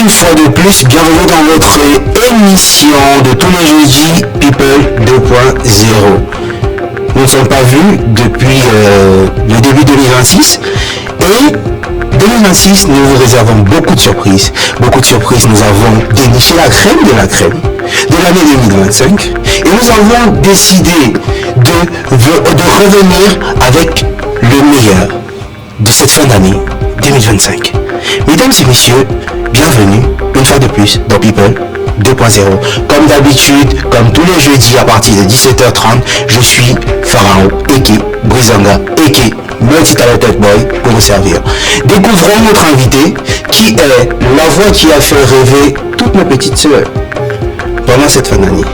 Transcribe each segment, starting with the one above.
une fois de plus, bienvenue dans votre émission de tous les jeudis People 2.0. Nous ne sommes pas vus depuis le début 2026 et 2026 nous vous réservons beaucoup de surprises. Beaucoup de surprises, nous avons déniché la crème de l'année 2025 et nous avons décidé de revenir avec le meilleur de cette fin d'année 2025. Mesdames et messieurs, bienvenue une fois de plus dans People 2.0. Comme d'habitude, comme tous les jeudis à partir de 17h30, je suis Pharaon Eke Brizanga Eke Multi-Talented Boy pour vous servir. Découvrons notre invité qui est la voix qui a fait rêver toutes nos petites sœurs pendant cette fin d'année.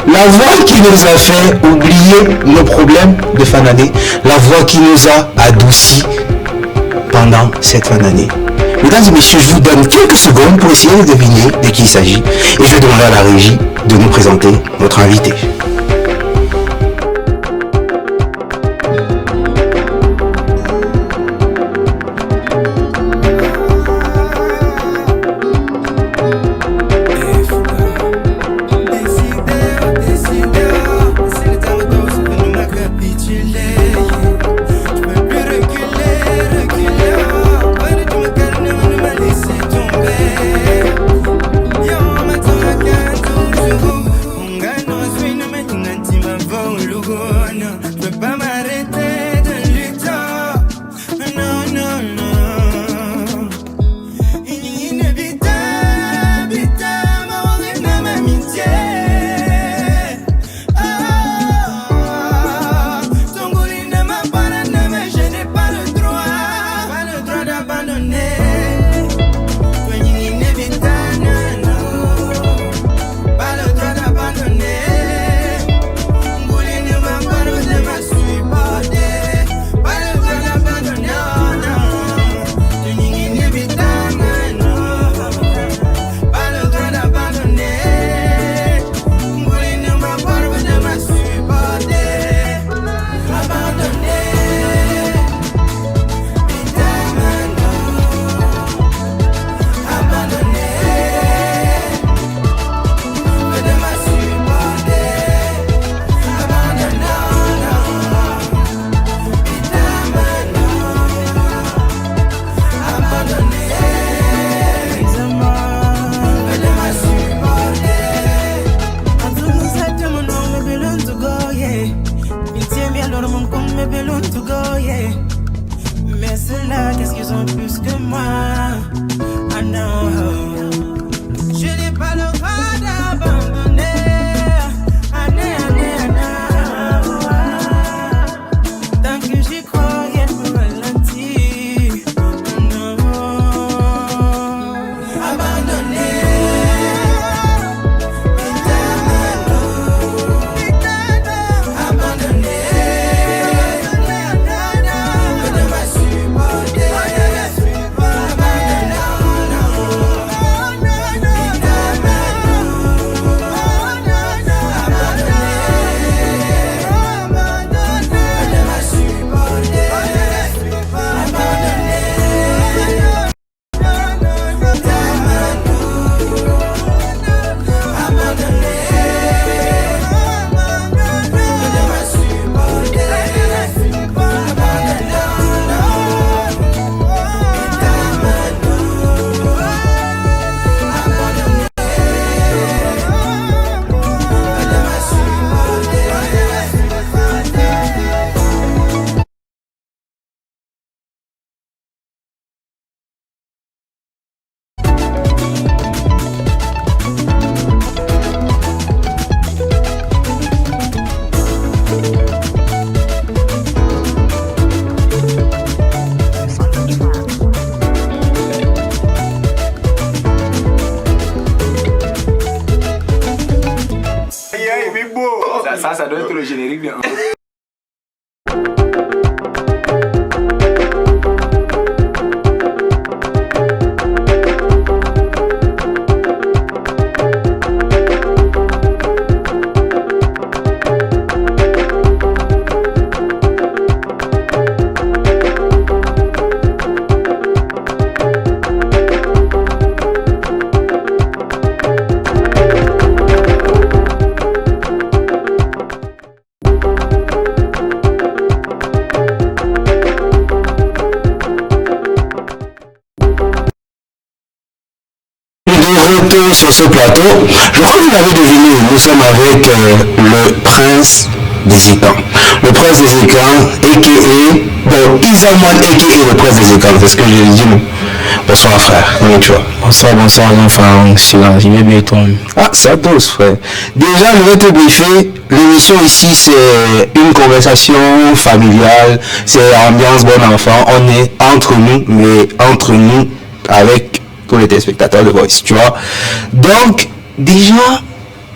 La voix qui nous a fait oublier nos problèmes de fin d'année. La voix qui nous a adoucis pendant cette fin d'année. Mesdames et messieurs, je vous donne quelques secondes pour essayer de deviner de qui il s'agit. Et je demanderai à la régie de nous présenter notre invité. Ça doit être le générique de... sur ce plateau. Je crois que vous l'avez deviné, nous sommes avec le prince des écans. Le prince des écans, a.k.a. Bon, Isaman, a.k.a. le prince des écans, c'est ce que j'ai dit, non? Bonsoir frère, comment tu vas? Bonsoir, enfin, je vais bien toi. Ah, ça dose frère. Déjà, je vais te briefer. L'émission ici, c'est une conversation familiale, c'est ambiance bon enfant. On est entre nous, mais entre nous avec tous les téléspectateurs de Voice, tu vois. Donc, déjà,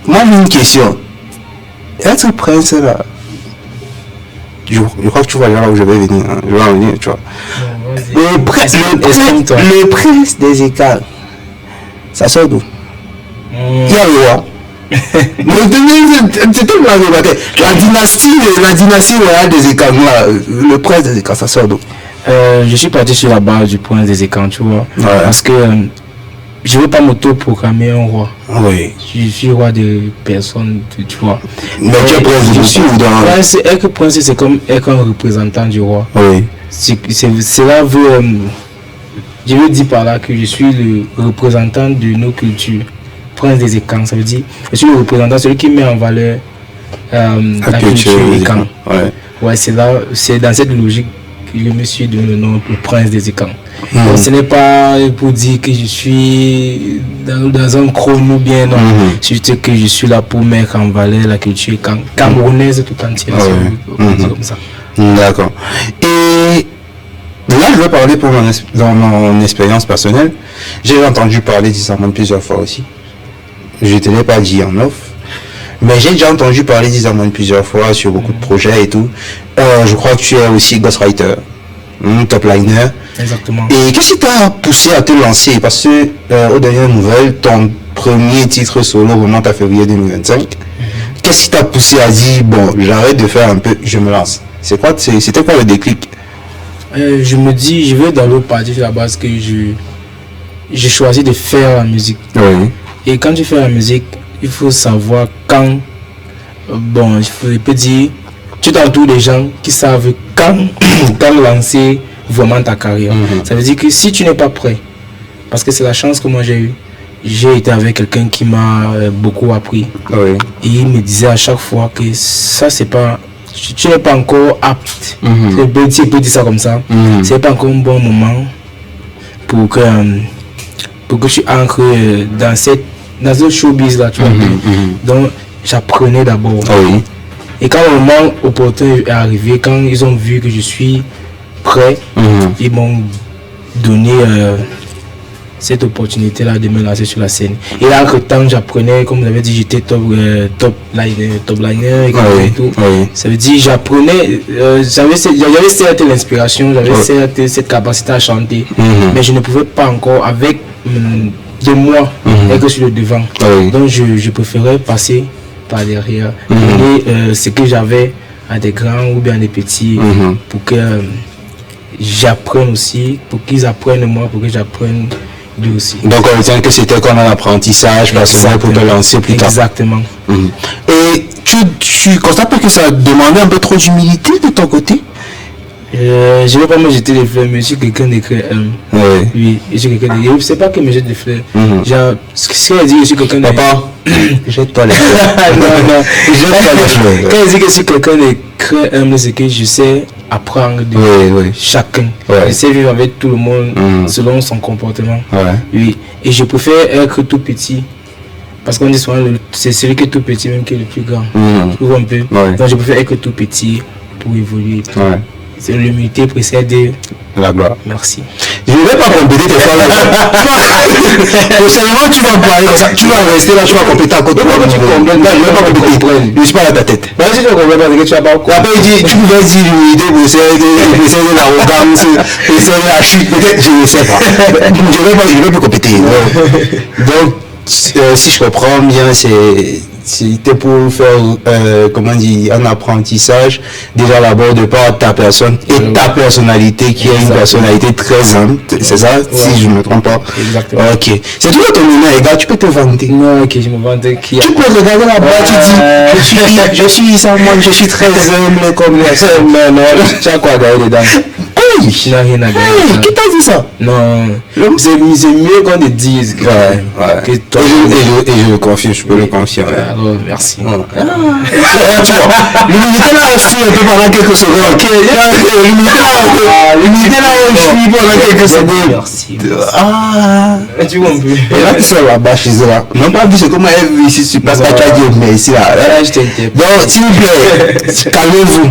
moi j'ai une question. Est-ce que prince là, je crois que tu vois là où je vais venir, hein. Je vais en venir, tu vois. Le prince des écans, ça sort d'où? Il y a le roi. C'était la dynastie royale des écans, le prince des écans, ça sort d'où? Je suis parti sur la base du prince des écans, tu vois. Ouais. Parce que je ne veux pas m'auto-proclamer un roi. Oui. Je suis roi de personne, tu vois. Mais tu es prince de suis prince, être prince, c'est comme être un représentant du roi. Oui. Cela veut. Je veux dire par là que je suis le représentant de nos cultures. Prince des écans, ça veut dire je suis le représentant, celui qui met en valeur la culture écan. Ouais. Ouais, c'est dans cette logique que je me suis donné le nom le prince des écans. Donc, ce n'est pas pour dire que je suis dans un chrono bien, non. C'est juste que je suis là pour mettre en valeur la culture camerounaise tout entière. Comme ça. D'accord. Et là, je vais parler dans mon expérience personnelle. J'ai entendu parler d'Isaman plusieurs fois aussi. Je ne te l'ai pas dit en off. Mais j'ai déjà entendu parler d'Isaman plusieurs fois sur beaucoup de projets et tout. Je crois que tu es aussi ghostwriter, top liner. Exactement. Et qu'est-ce qui t'a poussé à te lancer? Parce que, aux dernières nouvelles, ton premier titre solo remonte à février 2025. Qu'est-ce qui t'a poussé à dire, bon, j'arrête de faire un peu, je me lance? C'était quoi le déclic? Je me dis, je vais dans l'autre partie de la base que j'ai choisi de faire la musique. Oui. Et quand tu fais la musique, il faut savoir quand, bon, je peux dire, tu t'entoures des gens qui savent quand lancer vraiment ta carrière. Ça veut dire que si tu n'es pas prêt, parce que c'est la chance que moi j'ai eue, j'ai été avec quelqu'un qui m'a beaucoup appris. Oui. Et il me disait à chaque fois que ça c'est pas, tu n'es pas encore apte. Je peux dire ça comme ça. C'est pas encore un bon moment pour que tu entres dans ce showbiz là, tu vois. Donc j'apprenais d'abord. Oui. Et quand le moment opportun est arrivé, quand ils ont vu que je suis prêt, ils m'ont donné cette opportunité là de me lancer sur la scène. Et là, entre temps, j'apprenais, comme vous avez dit, j'étais top liner et tout. Oui. Ça veut dire j'apprenais, j'avais certes l'inspiration, j'avais certes cette capacité à chanter, mais je ne pouvais pas encore avec de moi être sur le devant. Donc je préférais passer par derrière, donner ce que j'avais à des grands ou bien à des petits pour que j'apprenne aussi, pour qu'ils apprennent moi, pour que j'apprenne lui aussi. Donc on retient que c'était comme un apprentissage personnel pour te lancer plus tard. Exactement. Et tu constates pas que ça demandait un peu trop d'humilité de ton côté? Je ne vais pas me jeter des fleurs, mais je suis quelqu'un de très humble. Oui, je suis quelqu'un de... Je ne sais pas que me jette des fleurs. Genre, ce qu'elle dit, je suis quelqu'un de... Papa, jette-toi les fleurs. Non. Jette-toi les fleurs. Quand elle dit que je suis quelqu'un de très humble, c'est que je sais apprendre de chacun. Je sais vivre avec tout le monde selon son comportement. Oui, et je préfère être tout petit. Parce qu'on dit souvent, c'est celui qui est tout petit même qui est le plus grand. Tu vois un peu. Donc je préfère être tout petit pour évoluer. C'est l'humilité précède la gloire. Merci. Je ne vais pas compléter tes phrases. Prochainement, tu vas parler comme ça. Tu vas rester là, tu vas compléter à côté. Tu complètes. Non, je ne vais pas compléter. Je ne suis pas à ta tête. Mais si tu ne comprends pas, c'est que tu vas pas. Après, tu pouvais dire l'humilité précède l'arrogance, précède la chute. Peut-être, je ne sais pas. Je ne vais pas compléter. Donc, si je comprends bien, c'était pour faire comment dire, un apprentissage déjà d'abord de par ta personne et ta personnalité qui est une personnalité très humble, c'est ça, si je ne me trompe pas. Exactement. Ok, c'est tout ton honneur, les gars, tu peux te vanter. Non, ok, je me vantais qui. Tu peux regarder là-bas, tu dis je suis très humble comme les non, tu as quoi derrière dedans? Hey, qui n'a rien à gagner. Qui t'a dit ça? Non, c'est mieux qu'on te dise que, que toi. Et je le confirme, je peux le confirmer. Alors, merci. Tu vois, l'humilité là, on fuit un peu pendant quelques secondes. L'humilité là, on fuit pendant quelques secondes. Merci. Tu vois un peu. Et là, tu sors là-bas chez eux là. Non, pas vu, c'est comment elle vit ici, tu passes ta dit, mais ici là. Je t'inquiète. Donc, s'il vous plaît, calmez-vous.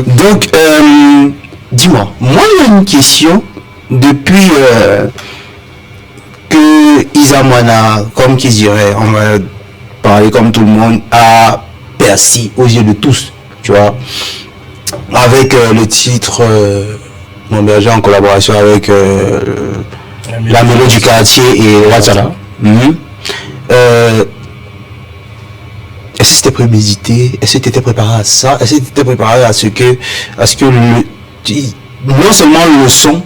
Donc, dis-moi, moi, il y a une question depuis que Isa Moana, comme qui dirait, on va parler comme tout le monde, a percé aux yeux de tous, tu vois, avec le titre Mon Berger en collaboration avec la Mélodie du quartier et Ouattara. Est-ce que c'était prémédité? Est-ce que tu étais préparé à ça? Est-ce que tu étais préparé à ce que non seulement le son,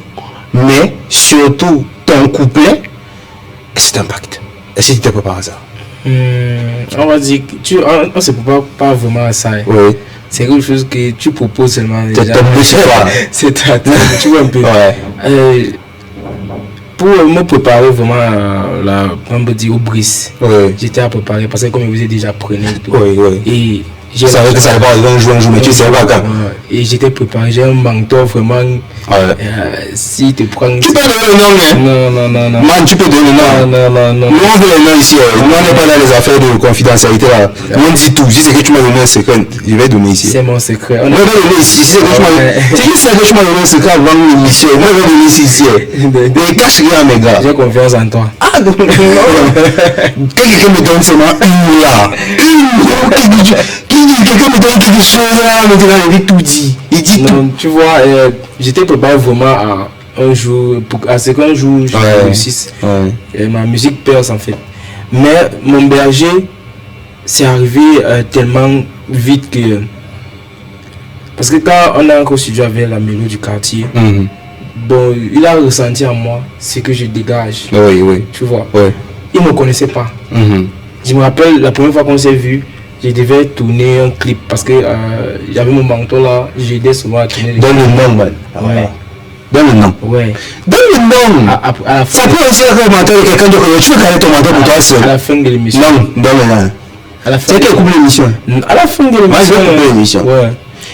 mais surtout ton couplet, est-ce que t'impacte? Est-ce que tu étais préparé à ça? On va dire que on se prépare pas vraiment à ça. Oui. C'est quelque chose que tu proposes seulement. C'est toi. Tu vois un peu. Ouais. Pour me préparer vraiment on peut dire au bris, j'étais à préparer parce que comme je vous ai déjà prené et tout. Et je savais que ça allait pas arriver un jour, mais tu sais pas quand. Et j'étais préparé, j'ai un mentor vraiment. Si tu prends. Tu peux donner le nom, hein? Non. Man, tu peux donner le nom. Non. Nous on veut le nom ici. Nous on n'est pas dans les affaires de confidentialité là. Nous on dit tout. Si c'est que tu m'as donné un secret, je vais donner ici. C'est mon secret. On va donner ici. Si c'est que tu m'as donné un secret avant l'émission, moi je vais donner ici. Ne cache rien à mes gars. J'ai confiance en toi. Ah non. Quelqu'un me donne seulement une là. Quelqu'un me donne quelque chose là, maintenant il dit tout dit. Il dit non, tout. Tu vois, j'étais préparé vraiment à un jour, à ce qu'un jour je réussisse. Ma musique perce en fait. Mais Mon Berger, c'est arrivé tellement vite que. Parce que quand on a encore studio avec la Mélodie du quartier, bon, il a ressenti en moi ce que je dégage. Oui. Tu vois. Il ne me connaissait pas. Je me rappelle la première fois qu'on s'est vu. Je devais tourner un clip parce que j'avais mon mentor là, j'aidais souvent à tourner. Donne le nom, man. Donne le nom. Donne le nom. À la fin. Ça peut aussi être un mentor de quelqu'un d'autre. Tu veux garder ton mentor pour toi seul. À la fin de l'émission. Non, donne le nom. C'est qui coupe l'émission? À la fin de l'émission. Moi, je vais couper l'émission.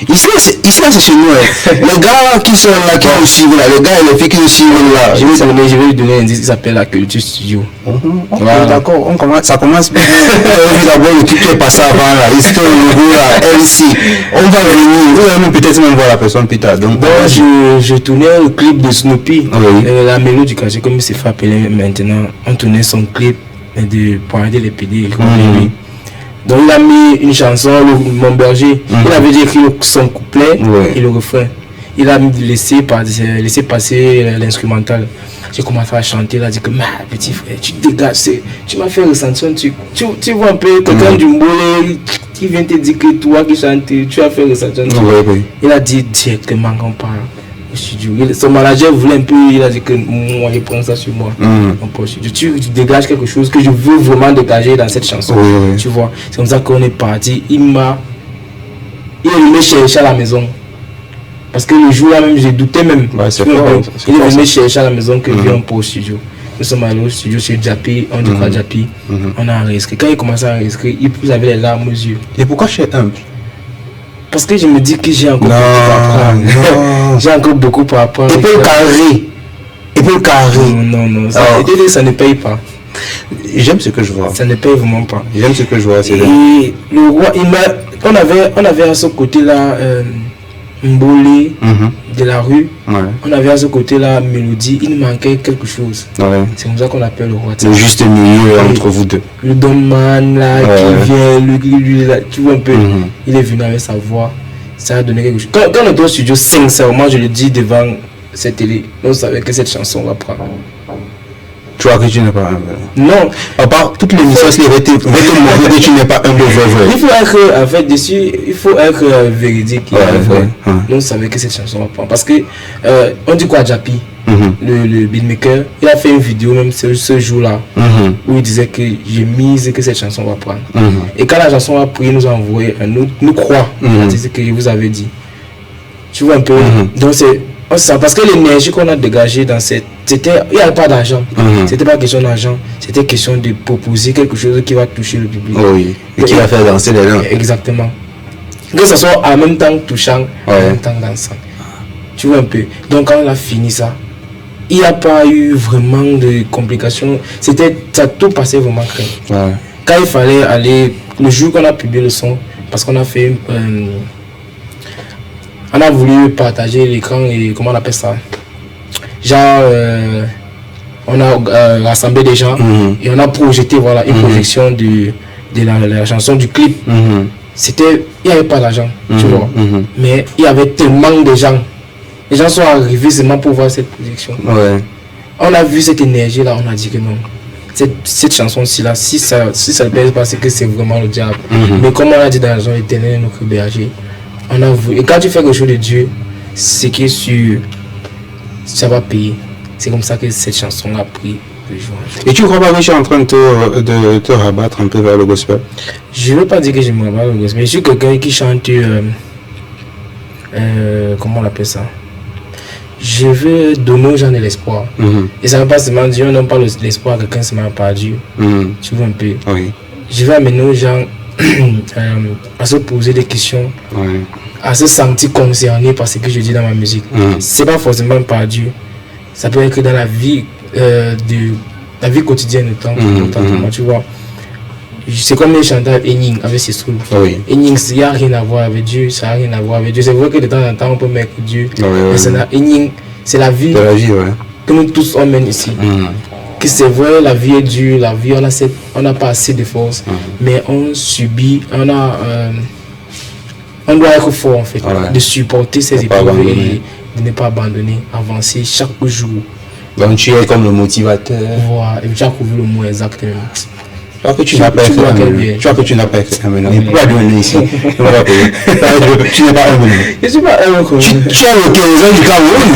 Ici là, c'est chez nous. Les gars qui sont là, qui nous suivent là, les gars et les filles qui nous suivent là. Je vais lui donner un indice qui s'appelle La Culture Studio. D'accord, ça commence. D'abord le truc qui est passé avant là, histoire le logo là, LC. On va venir, peut-être même voir la personne plus tard. Donc je tournais le clip de Snoopy, la Mélodie du quartier, comme il s'est fait appeler maintenant. On tournait son clip pour arrêter les PD. Donc il a mis une chanson, Mon Berger. Il avait déjà écrit son couplet et le refrain. Il a laissé passer l'instrumental. J'ai commencé à chanter, il a dit que petit frère, tu dégages, tu m'as fait ressentir un truc. Tu vois un peu quelqu'un du Mbolé qui vient te dire que toi qui chantes, tu as fait ressentir un truc. Il a dit directement qu'on parle au studio. Son manager voulait un peu, il a dit que moi je prends ça sur moi. Tu dégages quelque chose que je veux vraiment dégager dans cette chanson. Tu vois, c'est comme ça qu'on est parti. Il est venu chercher à la maison. Parce que le jour là même, j'ai douté même. Il est venu chercher à la maison que viens pour au studio. Nous sommes allés au studio chez Japi, on dit quoi Japi, on a enregistré. Quand il commençait à enregistrer, il avait les larmes aux yeux. Et pourquoi chez humble? Parce que je me dis que j'ai encore beaucoup à apprendre. J'ai encore beaucoup à apprendre. Et pour le carré. Non. Ça ne paye pas. J'aime ce que je vois. Ça ne paye vraiment pas. J'aime ce que je vois. Et le roi, on avait à ce côté-là Mbolé de la rue. On avait à ce côté-là Mélodie. Il manquait quelque chose. C'est comme ça qu'on appelle le roi. Le juste milieu entre vous deux. Le Don Man là qui vient, lui là, tu vois un peu. Il est venu avec sa voix. Ça a donné quelque chose. Quand on est au studio, sincèrement, je le dis devant cette télé, on savait que cette chanson va prendre. Tu vois que tu n'es pas humble. Non. À part toutes les missions qui avaient été montrées que tu n'es pas humble vrai. Il faut être, en fait, dessus, il faut être véridique. On savait que cette chanson va prendre. Parce que, on dit quoi, Japi, le beatmaker, il a fait une vidéo même ce jour-là, où il disait que j'ai mise que cette chanson va prendre. Et quand la chanson a pris, il nous a envoyé un autre, nous croit, c'est ce que je vous avais dit. Tu vois un peu. Donc parce que l'énergie qu'on a dégagée dans cette... il n'y avait pas d'argent. C'était pas question d'argent. C'était question de proposer quelque chose qui va toucher le public. Oui, et qui va faire danser les gens. Exactement. Que ce soit en même temps touchant, en même temps dansant. Tu vois un peu. Donc quand on a fini ça, il n'y a pas eu vraiment de complications. Ça tout passait vraiment crème. Ouais. Quand il fallait aller, le jour qu'on a publié le son, parce qu'on a fait... on a voulu partager l'écran et comment on appelle ça, genre on a rassemblé des gens et on a projeté une projection de la chanson, du clip. Il n'y avait pas d'argent, tu vois, mais il y avait tellement de gens. Les gens sont arrivés seulement pour voir cette projection. Ouais. On a vu cette énergie là, on a dit que non, cette chanson-ci là, si ça ne pèse pas, c'est que c'est vraiment le diable. Mais comme on a dit dans la zone éternelle, notre berger, on a vu. Et quand tu fais quelque chose de Dieu, c'est que ça va payer. C'est comme ça que cette chanson a pris le jour. Et tu crois pas que je suis en train de te rabattre un peu vers le gospel? Je ne veux pas dire que je me rabatte vers le gospel. Je suis quelqu'un qui chante... comment on appelle ça? Je veux donner aux gens de l'espoir. Et ça ne veut pas seulement dire, on n'a pas l'espoir à quelqu'un seulement par Dieu. Tu vois un peu. Oui. Je veux amener aux gens à se poser des questions, à se sentir concerné par ce que je dis dans ma musique. C'est pas forcément par Dieu. Ça peut être que dans la vie la vie quotidienne tu vois. C'est comme les chanteurs Enying avec ses souls. Enying, il n'y a rien à voir avec Dieu, ça n'a rien à voir avec Dieu. C'est vrai que de temps en temps on peut mettre Dieu, mais Enying, c'est la vie, que nous tous on mène ici. Que c'est vrai, la vie est dure, la vie on n'a pas assez de force, mais on subit, on doit être fort en fait, de supporter ces épreuves et de ne pas abandonner, avancer chaque jour. Donc tu es comme le motivateur. Voilà, et tu as trouvé le mot exactement. Tu vois que tu n'as pas fait un maintenant. Il ne peut pas donner ici. Tu n'es pas un maintenant. Je ne suis pas un maintenant. Tu es le Kézan du Cameroun.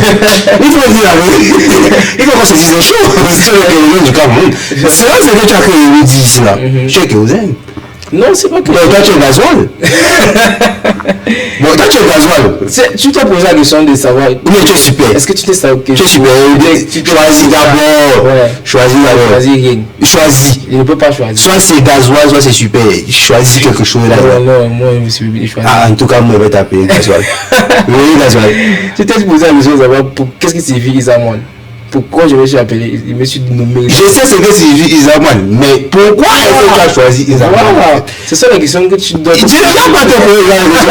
Il faut dire la vérité. Il faut qu'on se dise les choses. Tu es le Kézan du Cameroun. C'est là que tu as créé le dit ici là. Tu es Kézan. Non, c'est pas que. Toi, tu es gasoil. Bon, toi, tu es gasoil. Tu t'as posé la question de savoir. Mais tu es super. Est-ce que tu t'es ça? Tu es super. Tu choisis d'abord. Choisis d'abord. Choisis rien. Choisis. Je ne peux pas choisir. Soit c'est gasoil, soit c'est super. Choisis quelque chose là. Non, moi, je me suis choisi. Ah, en tout cas, moi, je vais t'appeler gasoil. Oui, gasoil. Tu t'es posé la question de savoir qu'est-ce qui signifie Isamoine. Pourquoi je me suis appelé, je me suis nommé. Je sais ce que signifie Isamoine, mais pourquoi est-ce que tu as choisi Isamoine? Voilà. C'est ça la question que tu dois. Tu ne dois pas te poser la question.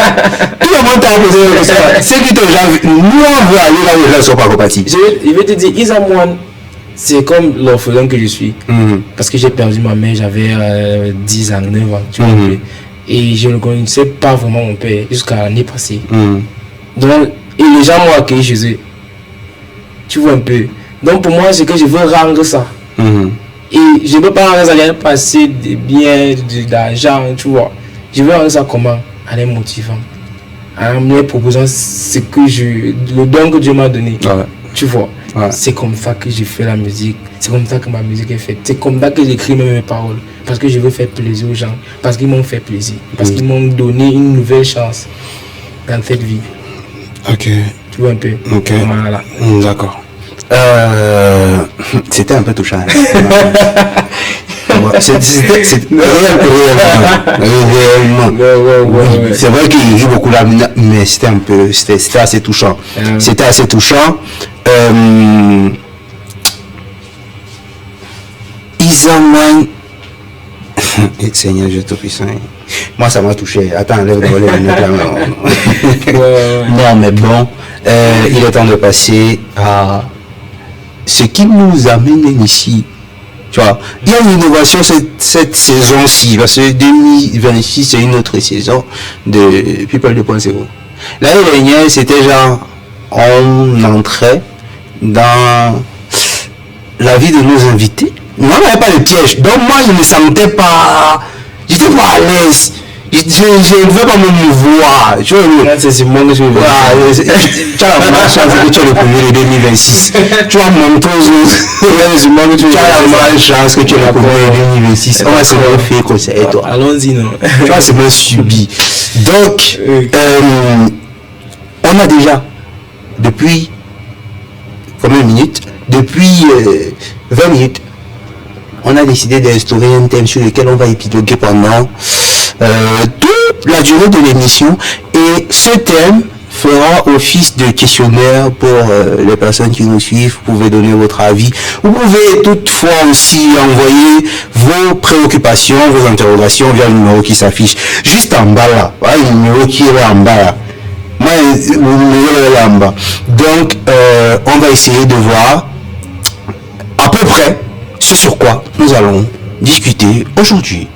Tout le monde t'a posé la question. C'est qui te nous on veut aller là où les gens ne sont pas compatibles. Je vais te dire, Isamoine, c'est comme l'orphelin que je suis. Parce que j'ai perdu ma mère, j'avais 10 ans, 9 ans. Tu vois, et je ne connaissais pas vraiment mon père jusqu'à l'année passée. Donc, et les gens m'ont accueilli chez eux. Tu vois un peu. Donc pour moi, c'est que je veux rendre ça. Et je ne peux pas rendre ça à passer des biens, d'argent, tu vois. Je veux rendre ça comment? En les motivant. En me proposant le don que Dieu m'a donné. Tu vois. C'est comme ça que je fais la musique. C'est comme ça que ma musique est faite. C'est comme ça que j'écris même mes paroles. Parce que je veux faire plaisir aux gens. Parce qu'ils m'ont fait plaisir. Parce qu'ils m'ont donné une nouvelle chance dans cette vie. Ok. Tu vois un peu. Ok. Voilà. D'accord. C'était un peu touchant. Réellement. C'est vrai qu'il joue beaucoup là, mais c'était assez touchant. C'était assez touchant. Isamoine. Seigneur, je te prie. Moi, ça m'a touché. Attends, lève les non, mais bon, il est temps de passer à ce qui nous amène ici. Tu vois, il y a une innovation cette saison-ci, parce que 2026, c'est une autre saison de People 2.0. L'année dernière, c'était genre, on entrait dans la vie de nos invités. On n'avait pas de piège. Donc moi, je ne me sentais pas... J'étais pas à l'aise. Je ne veux pas me mouvoir. Tu vois, c'est Simon que je veux. Tu as la chance que tu es le premier de 2026. Tu as mon tu as la chance que tu es le premier de 2026. On va se faire comme ça et toi. Allons-y, non. Tu vois, c'est bien subi. Donc, on a déjà, depuis combien de minutes? Depuis 20 minutes, on a décidé d'instaurer un thème sur lequel on va épiloguer pendant toute la durée de l'émission. Et ce thème fera office de questionnaire pour les personnes qui nous suivent. Vous pouvez donner votre avis. Vous pouvez toutefois aussi envoyer vos préoccupations, vos interrogations via le numéro qui s'affiche juste en bas là. Voilà, le numéro qui est là en bas là. Moi, le numéro est là en bas. Donc, on va essayer de voir à peu près ce sur quoi nous allons discuter aujourd'hui.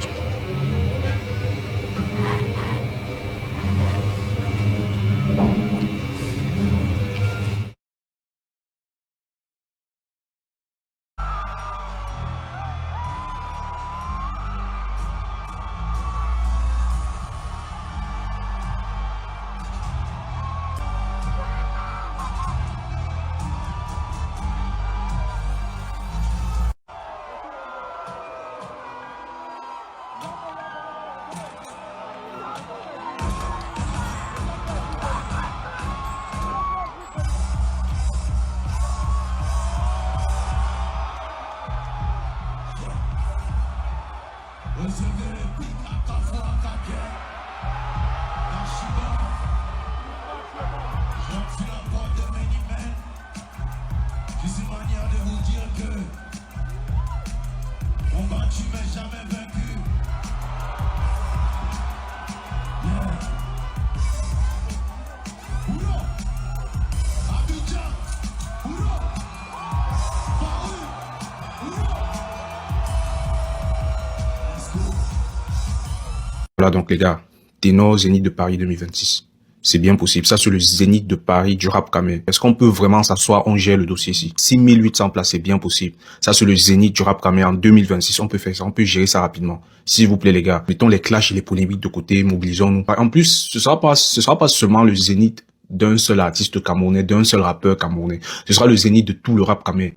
Voilà donc les gars, ténor Zénith de Paris 2026. C'est bien possible. Ça, c'est le Zénith de Paris du rap camé. Est-ce qu'on peut vraiment s'asseoir, on gère le dossier ici? 6800 places, c'est bien possible. Ça, c'est le Zénith du rap camé en 2026. On peut faire ça, on peut gérer ça rapidement. S'il vous plaît les gars, mettons les clashs et les polémiques de côté, mobilisons-nous. En plus, ce sera pas seulement le Zénith d'un seul artiste camerounais, d'un seul rappeur camerounais. Ce sera le Zénith de tout le rap camé.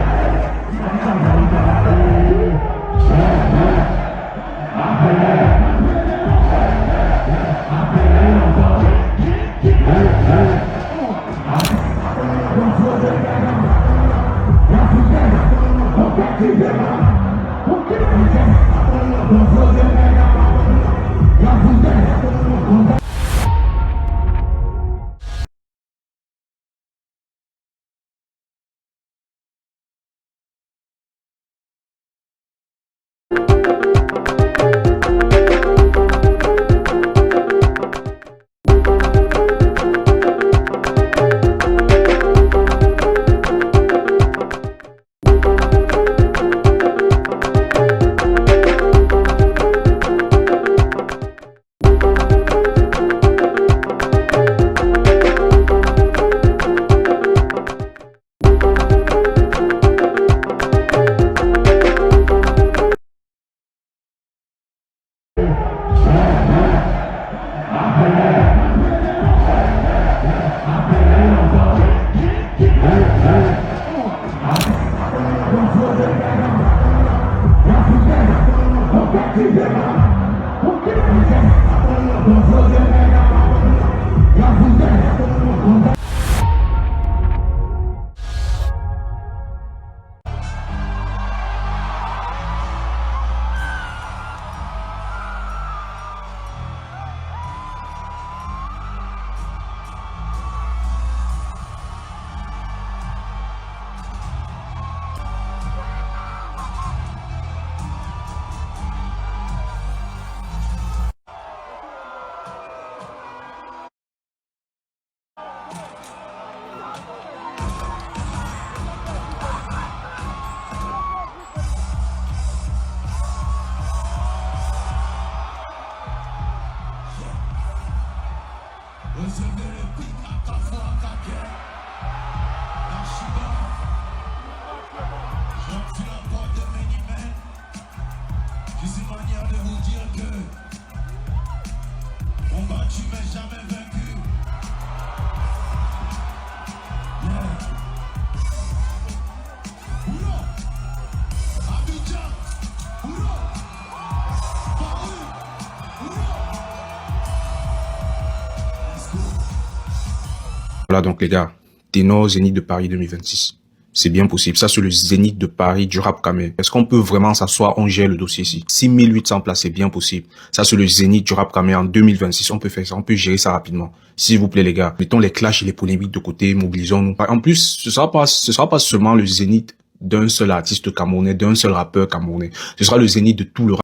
Voilà donc les gars, ténor Zénith de Paris 2026. C'est bien possible. Ça, c'est le zénith de Paris du rap camé. Est-ce qu'on peut vraiment s'asseoir, on gère le dossier ici? 6800 places, c'est bien possible. Ça, c'est le zénith du rap camé en 2026. On peut faire ça, on peut gérer ça rapidement. S'il vous plaît, les gars, mettons les clashs et les polémiques de côté, mobilisons-nous. En plus, ce sera pas seulement le zénith d'un seul artiste camerounais, d'un seul rappeur camerounais. Ce sera le zénith de tout le rap.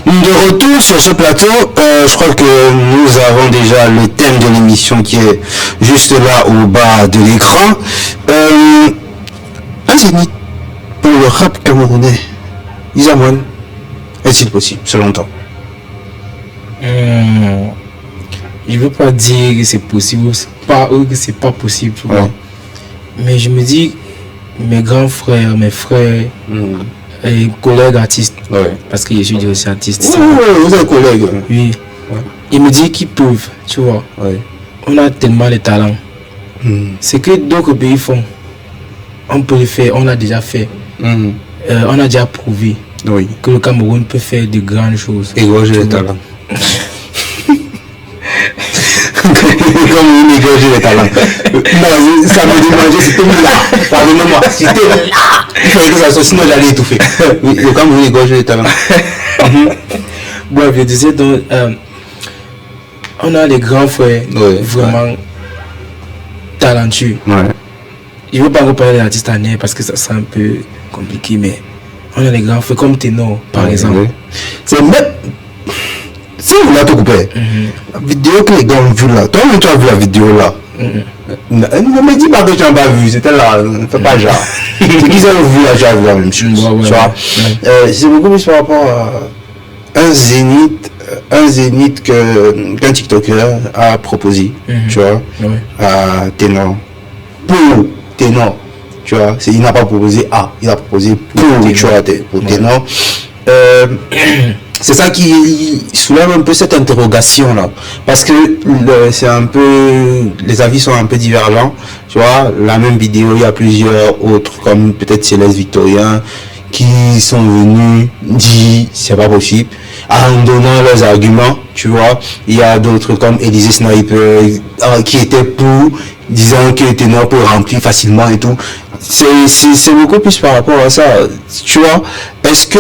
De retour sur ce plateau, je crois que nous avons déjà le thème de l'émission qui est juste là au bas de l'écran. Un zénith pour le rap camerounais, Isamouane, est-il possible selon toi? Je veux pas dire que c'est possible, que c'est pas possible, tu vois. Mais je me dis, mes grands frères, mes frères, et collègues artistes, parce que je suis aussi artiste. Vous êtes collègues. Oui. Ils me disent qu'ils peuvent, tu vois. On a tellement de talent. Ce que d'autres pays font, on peut le faire, on l'a déjà fait. On a déjà prouvé que le Cameroun peut faire de grandes choses. Et moi, j'ai le talent. Comme vous négociez les talents. Non, ça me démangeait, c'était là. Pardonnez-moi, c'était là. Il fallait que ça soit, sinon j'allais étouffer. Oui, comme vous négociez les talents. Bref, je disais donc, on a les grands frères vraiment talentueux. Je ne veux pas vous parler d'artistes en air parce que ça c'est un peu compliqué, mais on a les grands frères comme Ténor, par exemple. C'est même. Si vous l'avez coupé, la vidéo que les gars ont vue là, toi-même tu as vu la vidéo là. Ne me dis pas que tu n'as pas vu, c'était là, ne fais pas genre. C'est qu'ils ont vu là, j'ai vu la même chose. Tu vois, c'est beaucoup plus par rapport à un zénith qu'un TikToker a proposé, tu vois, à Ténor. Pour Ténor, tu vois, il n'a pas proposé A, il a proposé pour Ténor. C'est ça qui soulève un peu cette interrogation là, parce que c'est un peu, les avis sont un peu divergents, tu vois. La même vidéo, il y a plusieurs autres comme peut-être Céleste Victorien qui sont venus dire c'est pas possible en donnant leurs arguments, tu vois. Il y a d'autres comme Élysée Sniper qui était pour, disant que Ténor peut remplir facilement et tout. C'est beaucoup plus par rapport à ça, tu vois. Est-ce que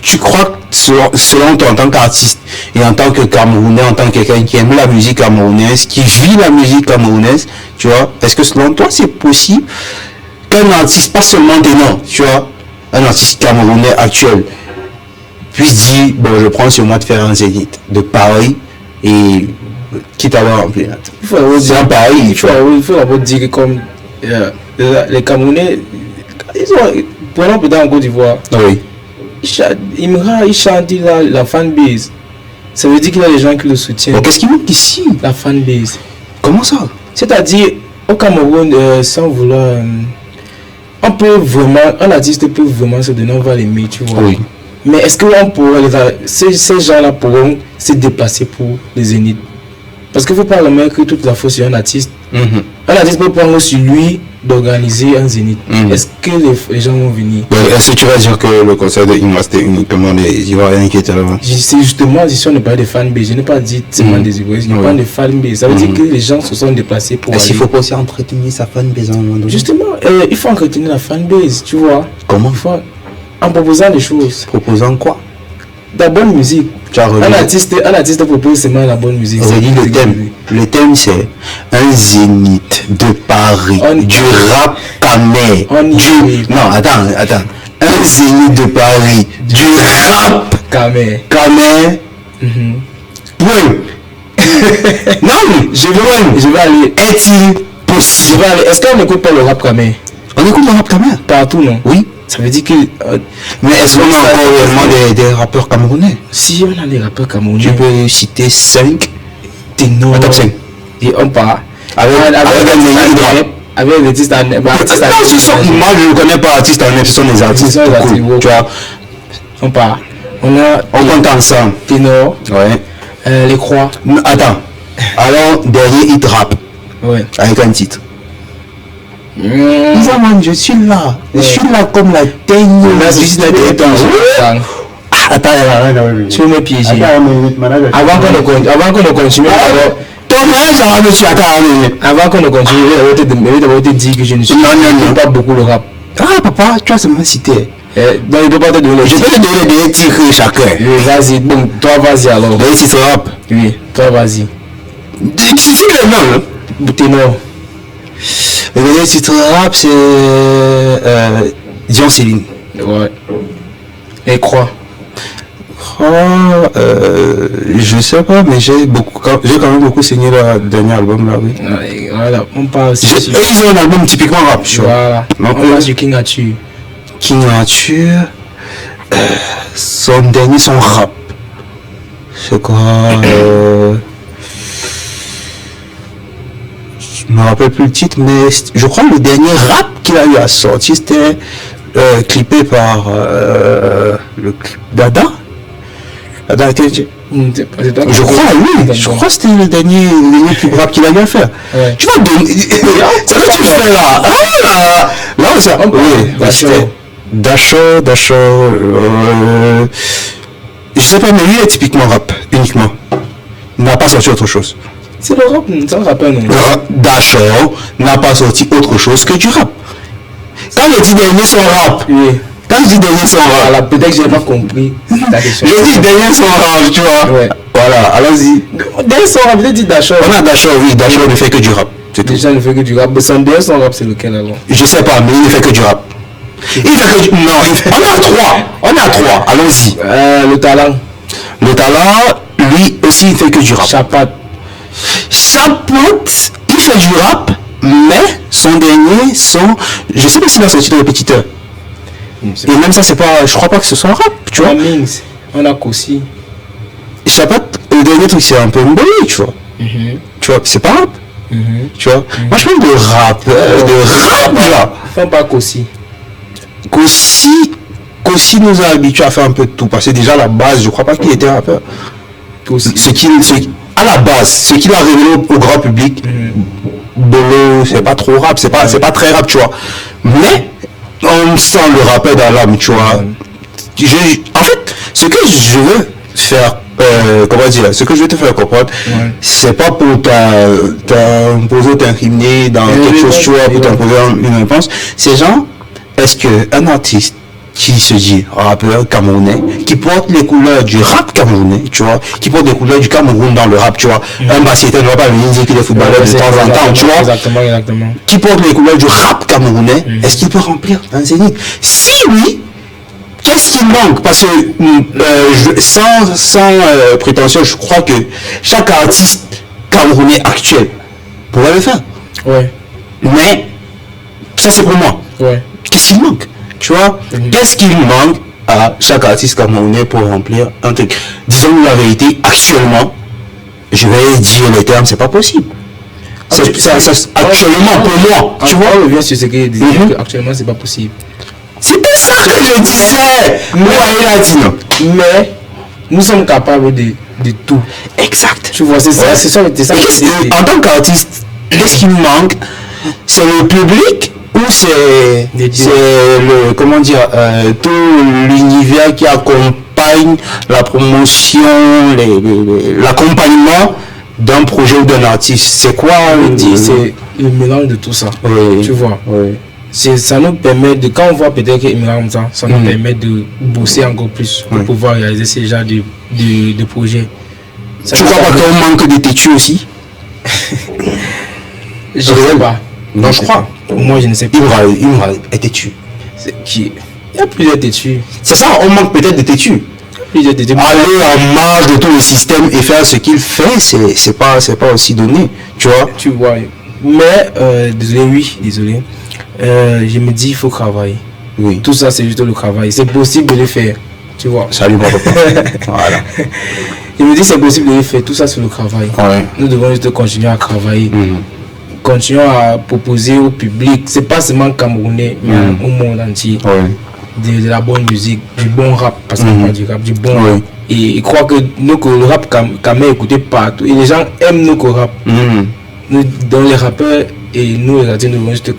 tu crois que selon toi en tant qu'artiste et en tant que Camerounais, en tant que quelqu'un qui aime la musique camerounaise, qui vit la musique camerounaise, tu vois, est-ce que selon toi c'est possible qu'un artiste, pas seulement Ténor, tu vois, un artiste camerounais actuel puisse dire bon, je prends sur moi de faire un zénith de Paris et quitte à avoir rempli. C'est un Paris, tu vois. Il faut d'abord dire que comme les Camerounais, prenons peut-être en Côte d'Ivoire. Il chante la fanbase. Ça veut dire qu'il y a des gens qui le soutiennent. Qu'est-ce qui manque ici? La fanbase. Comment ça? C'est-à-dire, au Cameroun, sans vouloir. On peut vraiment. Un artiste peut vraiment se donner, on va l'aimer, tu vois. Mais est-ce que ces gens-là pourront se déplacer pour les zéniths? Parce qu'il ne faut pas remettre que toute la faute sur un artiste. Un artiste peut prendre sur lui d'organiser un zénith. Est-ce que les gens vont venir? Est-ce que tu vas dire que le concert de Ima c'était uniquement des Ivoiriens qui étaient là-bas? C'est justement, si on ne parle de fanbase, je n'ai pas dit seulement des Ivoiriens, je parle de fanbase. Ça veut dire que les gens se sont déplacés pour. Est-ce qu'il faut pas aussi entretenir sa fanbase en moment donné? Justement, il faut entretenir la fanbase, tu vois. Comment? En proposant des choses. Proposant quoi? De la bonne musique. Un artiste propose seulement la bonne musique. Le thème c'est un zénith de Paris, du rap camé. Non, attends. Un zénith de Paris, du rap camé. Point. Non, je vais aller. Est-il possible? Est-ce qu'on n'écoute pas le rap camé? On écoute le rap camé partout, non? Oui. Ça veut dire que. Mais est-ce qu'on a encore réellement des rappeurs camerounais? Si on a des rappeurs camerounais. Tu peux citer 5 Ténor. Top 5. Et on part. Avec les artistes en net. Moi je ne connais pas artistes en net, ce sont des artistes. Tu vois. On part. On compte ensemble. Ténor. Les Croix. Attends. Alors, derrière, il rap. Avec un titre. Je suis là. Je suis là comme la teigne. Attends, tu veux me piéger. Avant qu'on ne continue, ton ça va me tuer à carrément. Avant qu'on ne continue, je vais d'abord te dire que je ne suis pas beaucoup le rap. Ah, papa, tu as seulement cité. Donc, il ne peut pas te donner Je peux te donner des titres chacun. Oui, vas-y, bon, toi, vas-y alors. Des titres rap. Oui, toi, vas-y. C'est le nom, hein? Ténor. Le titre rap, c'est Dion Céline. Ouais. Et quoi? Je sais pas, mais j'ai quand même beaucoup saigné le dernier album là, oui. Voilà, on parle aussi. Ils ont un album typiquement rap, tu vois. Voilà. On parle du King Arthur. King Arthur, son dernier son rap. Je crois. Je me rappelle plus le titre, mais je crois que le dernier rap qu'il a eu à sortir, c'était clippé par le clip Dada. Dada, je crois, oui, je crois que c'était le dernier clip rap qu'il a eu à faire. Ouais. Tu vas donner. C'est ce que tu fais là. Ah, là, ça. Oui, c'était Dacho. Je sais pas, mais lui est typiquement rap, uniquement. Il n'a pas sorti autre chose. C'est le rap, ça me rappelle, non? Dacho n'a pas sorti autre chose que du rap. Quand je dis dernier son rap, oui. Quand je dis dernier son rap, voilà, peut-être que je n'ai pas compris ta question. Je dis dernier son rap, tu vois. Ouais. Voilà, allons-y. Dernier son rap, peut-être dit Dacho. On a Dacho, oui, Dacho ne fait que du rap. C'est tout. Déjà, il ne fait que du rap. Mais son dernier son rap, c'est lequel alors? Je sais pas, mais il ne fait que du rap. Il fait que du. Non, on a trois, allons-y. Le talent. Le talent, lui aussi, il fait que du rap. Chapat, il fait du rap, mais son dernier son. Je sais pas s'il a sorti le répétiteur. Et même ça, c'est pas. Je crois pas que ce soit un rap, tu vois. Mings, on a Kossi. Chapat, le dernier truc, c'est un peu une bonne, tu vois. Tu vois, c'est pas rap. Tu vois. Moi, je parle de rap. Là. Fais pas Kossi. Kossi nous a habitués à faire un peu de tout. Parce que déjà, à la base, je crois pas qu'il était rappeur. À la base, ce qu'il a révélé au grand public, Bolo, c'est pas trop rap, c'est pas très rap, tu vois. Mais, on sent le rappeur dans l'âme, tu vois. En fait, ce que je veux faire, comment dire, ce que je veux te faire comprendre, c'est pas pour t'imposer, t'incriminer dans quelque chose, tu vois, pour t'imposer une réponse. C'est genre, est-ce qu'un artiste qui se dit rappeur camerounais, qui porte les couleurs du rap camerounais, tu vois, qui porte les couleurs du Cameroun dans le rap, tu vois, un basketteur ne va pas venir dire qu'il est footballeur de temps en temps, tu vois, exactement. qui porte les couleurs du rap camerounais, est-ce qu'il peut remplir un zénith? Si oui, qu'est-ce qui manque? Parce que sans prétention, je crois que chaque artiste camerounais actuel pourrait le faire. Ouais. Mais ça c'est pour moi. Ouais. Qu'est-ce qu'il manque? Tu vois, qu'est-ce qu'il manque à chaque artiste camerounais pour remplir un truc? Disons la vérité, actuellement, je vais dire les termes, c'est pas possible. Actuellement, pour moi, tu vois, on revient sur ce qu'il disait, actuellement, c'est pas possible. C'était ça que je disais. Moi, il a dit non. Mais nous sommes capables de tout. Exact. Tu vois, c'est ça. En tant qu'artiste, qu'est-ce qui manque? C'est le public ou c'est le, comment dire, tout l'univers qui accompagne la promotion, l'accompagnement d'un projet ou d'un artiste? C'est quoi? C'est le mélange de tout ça. Oui. Tu vois. Oui. Ça nous permet de, quand on voit peut-être qu'il comme ça nous permet de bosser encore plus pour pouvoir réaliser ces genres de projets. Tu crois pas qu'on manque de têtu aussi? Je sais pas. Non, je crois. Moi, je ne sais pas. Imra est têtu. Il y a plusieurs têtus. C'est ça, on manque peut-être de têtu. Aller en marge de tout le système et faire ce qu'il fait, c'est pas aussi donné, tu vois. Tu vois. Mais, désolé. Je me dis, il faut travailler. Oui. Tout ça, c'est juste le travail. C'est possible de le faire. Tu vois. Salut, mon papa. Voilà. Je me dis, c'est possible de le faire. Tout ça, c'est le travail. Ouais. Nous devons juste continuer à travailler. Continuons à proposer au public, c'est pas seulement camerounais, mais au monde entier, de la bonne musique, du bon rap, parce qu'on parle du rap, du bon rap. Et ils croient que le rap camerounais est écouté partout. Et les gens aiment nos rap. Nous, dans les rappeurs et nous, les artistes, nous devons juste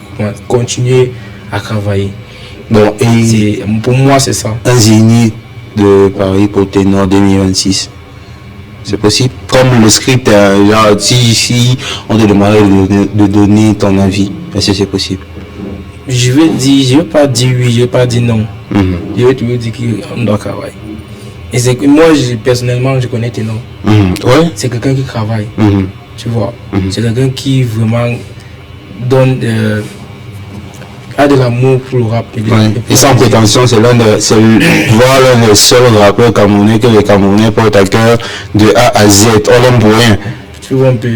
continuer à travailler. Bon, et pour moi, c'est ça. Un zénith de Paris pour Ténor 2026. C'est possible. Comme le script, genre, si on te demandait de donner ton avis, est-ce que c'est possible? Je vais pas dire oui, je vais pas dire non. Je vais toujours dire qu'on doit travailler. Et c'est que moi, personnellement, je connais Ténor. Ouais. C'est quelqu'un qui travaille. Tu vois. C'est quelqu'un qui vraiment donne a de l'amour pour le rap. Et sans prétention, c'est l'un des seuls rappeurs camerounais que les Camerounais portent à cœur de A à Z. On l'aime pour rien. Tu vois un peu.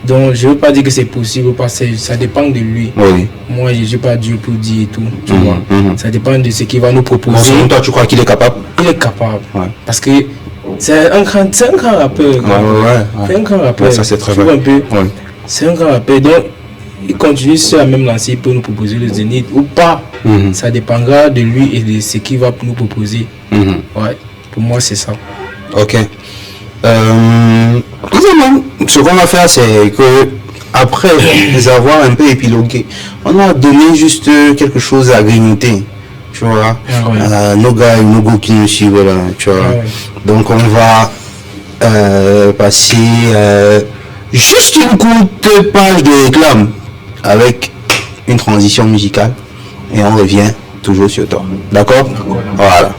Donc je veux pas dire que c'est possible parce que ça dépend de lui. Oui. Moi je suis pas Dieu pour dire et tout. Tu vois. Ça dépend de ce qu'il va nous proposer. Bon, selon toi, tu crois qu'il est capable? Il est capable. Ouais. Parce que c'est un grand rappeur. C'est un grand rappeur. Ouais, ça c'est très bien. Un peu. Ouais. C'est un grand rappeur. Donc il continue sur la même lancée pour nous proposer le Zénith ou pas. Ça dépendra de lui et de ce qu'il va nous proposer. Ouais. Pour moi c'est ça. Ok. Ce qu'on va faire, c'est que après les avoir un peu épilogués, on a donné juste quelque chose à grignoter, tu vois. Nos gars et nos go qui nous suivent là, tu vois. Donc on va passer juste une courte page de réclame avec une transition musicale et on revient toujours sur toi. D'accord? Voilà.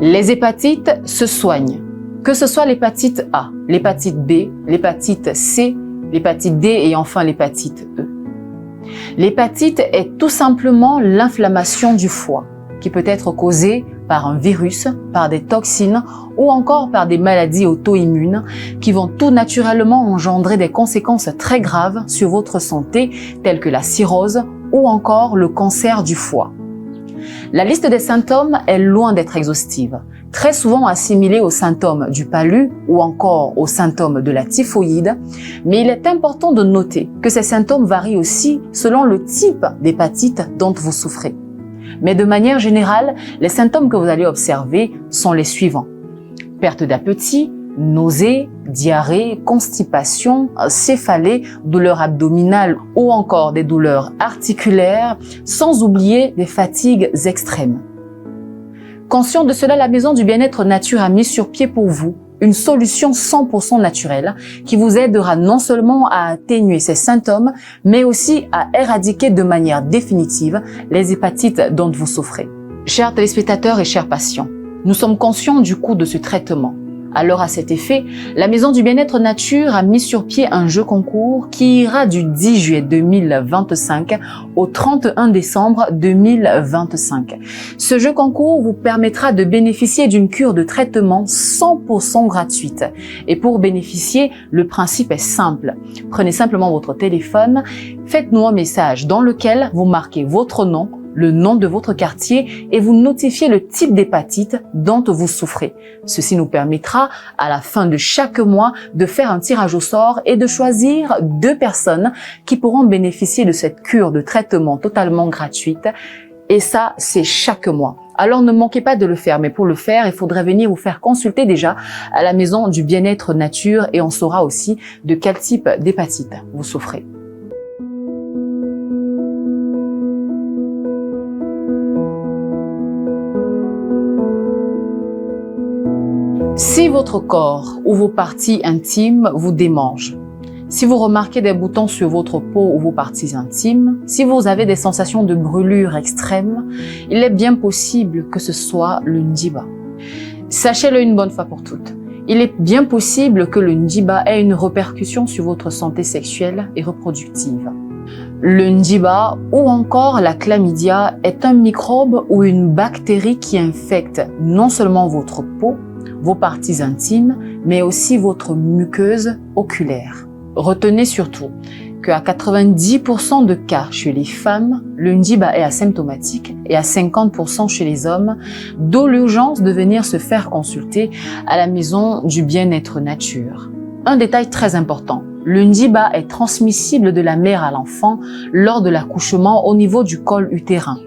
Les hépatites se soignent, que ce soit l'hépatite A, l'hépatite B, l'hépatite C, l'hépatite D et enfin l'hépatite E. L'hépatite est tout simplement l'inflammation du foie qui peut être causée par un virus, par des toxines ou encore par des maladies auto-immunes qui vont tout naturellement engendrer des conséquences très graves sur votre santé telles que la cirrhose ou encore le cancer du foie. La liste des symptômes est loin d'être exhaustive, très souvent assimilée aux symptômes du palu ou encore aux symptômes de la typhoïde, mais il est important de noter que ces symptômes varient aussi selon le type d'hépatite dont vous souffrez. Mais de manière générale, les symptômes que vous allez observer sont les suivants: perte d'appétit, nausées, diarrhée, constipation, céphalée, douleurs abdominales ou encore des douleurs articulaires, sans oublier des fatigues extrêmes. Conscient de cela, la Maison du Bien-être Nature a mis sur pied pour vous une solution 100% naturelle qui vous aidera non seulement à atténuer ces symptômes, mais aussi à éradiquer de manière définitive les hépatites dont vous souffrez. Chers téléspectateurs et chers patients, nous sommes conscients du coût de ce traitement. Alors à cet effet, la Maison du Bien-être Nature a mis sur pied un jeu concours qui ira du 10 juillet 2025 au 31 décembre 2025. Ce jeu concours vous permettra de bénéficier d'une cure de traitement 100% gratuite. Et pour bénéficier, le principe est simple. Prenez simplement votre téléphone, faites-nous un message dans lequel vous marquez votre nom, le nom de votre quartier et vous notifiez le type d'hépatite dont vous souffrez. Ceci nous permettra, à la fin de chaque mois, de faire un tirage au sort et de choisir 2 personnes qui pourront bénéficier de cette cure de traitement totalement gratuite. Et ça, c'est chaque mois. Alors ne manquez pas de le faire, mais pour le faire, il faudrait venir vous faire consulter déjà à la Maison du Bien-être Nature et on saura aussi de quel type d'hépatite vous souffrez. Si votre corps ou vos parties intimes vous démangent, si vous remarquez des boutons sur votre peau ou vos parties intimes, si vous avez des sensations de brûlure extrême, il est bien possible que ce soit le Ndiba. Sachez-le une bonne fois pour toutes. Il est bien possible que le Ndiba ait une répercussion sur votre santé sexuelle et reproductive. Le Ndiba ou encore la chlamydia est un microbe ou une bactérie qui infecte non seulement votre peau, vos parties intimes, mais aussi votre muqueuse oculaire. Retenez surtout qu'à 90% de cas chez les femmes, le Ndiba est asymptomatique et à 50% chez les hommes, d'où l'urgence de venir se faire consulter à la Maison du Bien-être Nature. Un détail très important, le Ndiba est transmissible de la mère à l'enfant lors de l'accouchement au niveau du col utérin.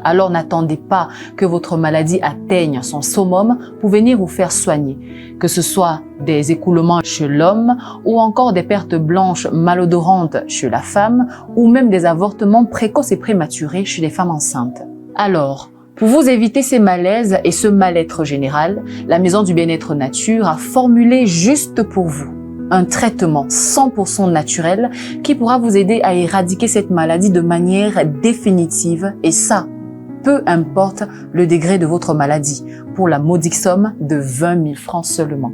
Alors n'attendez pas que votre maladie atteigne son summum pour venir vous faire soigner, que ce soit des écoulements chez l'homme ou encore des pertes blanches malodorantes chez la femme ou même des avortements précoces et prématurés chez les femmes enceintes. Alors, pour vous éviter ces malaises et ce mal-être général, la Maison du Bien-être Nature a formulé juste pour vous un traitement 100% naturel qui pourra vous aider à éradiquer cette maladie de manière définitive et ça, peu importe le degré de votre maladie, pour la modique somme de 20 000 francs seulement.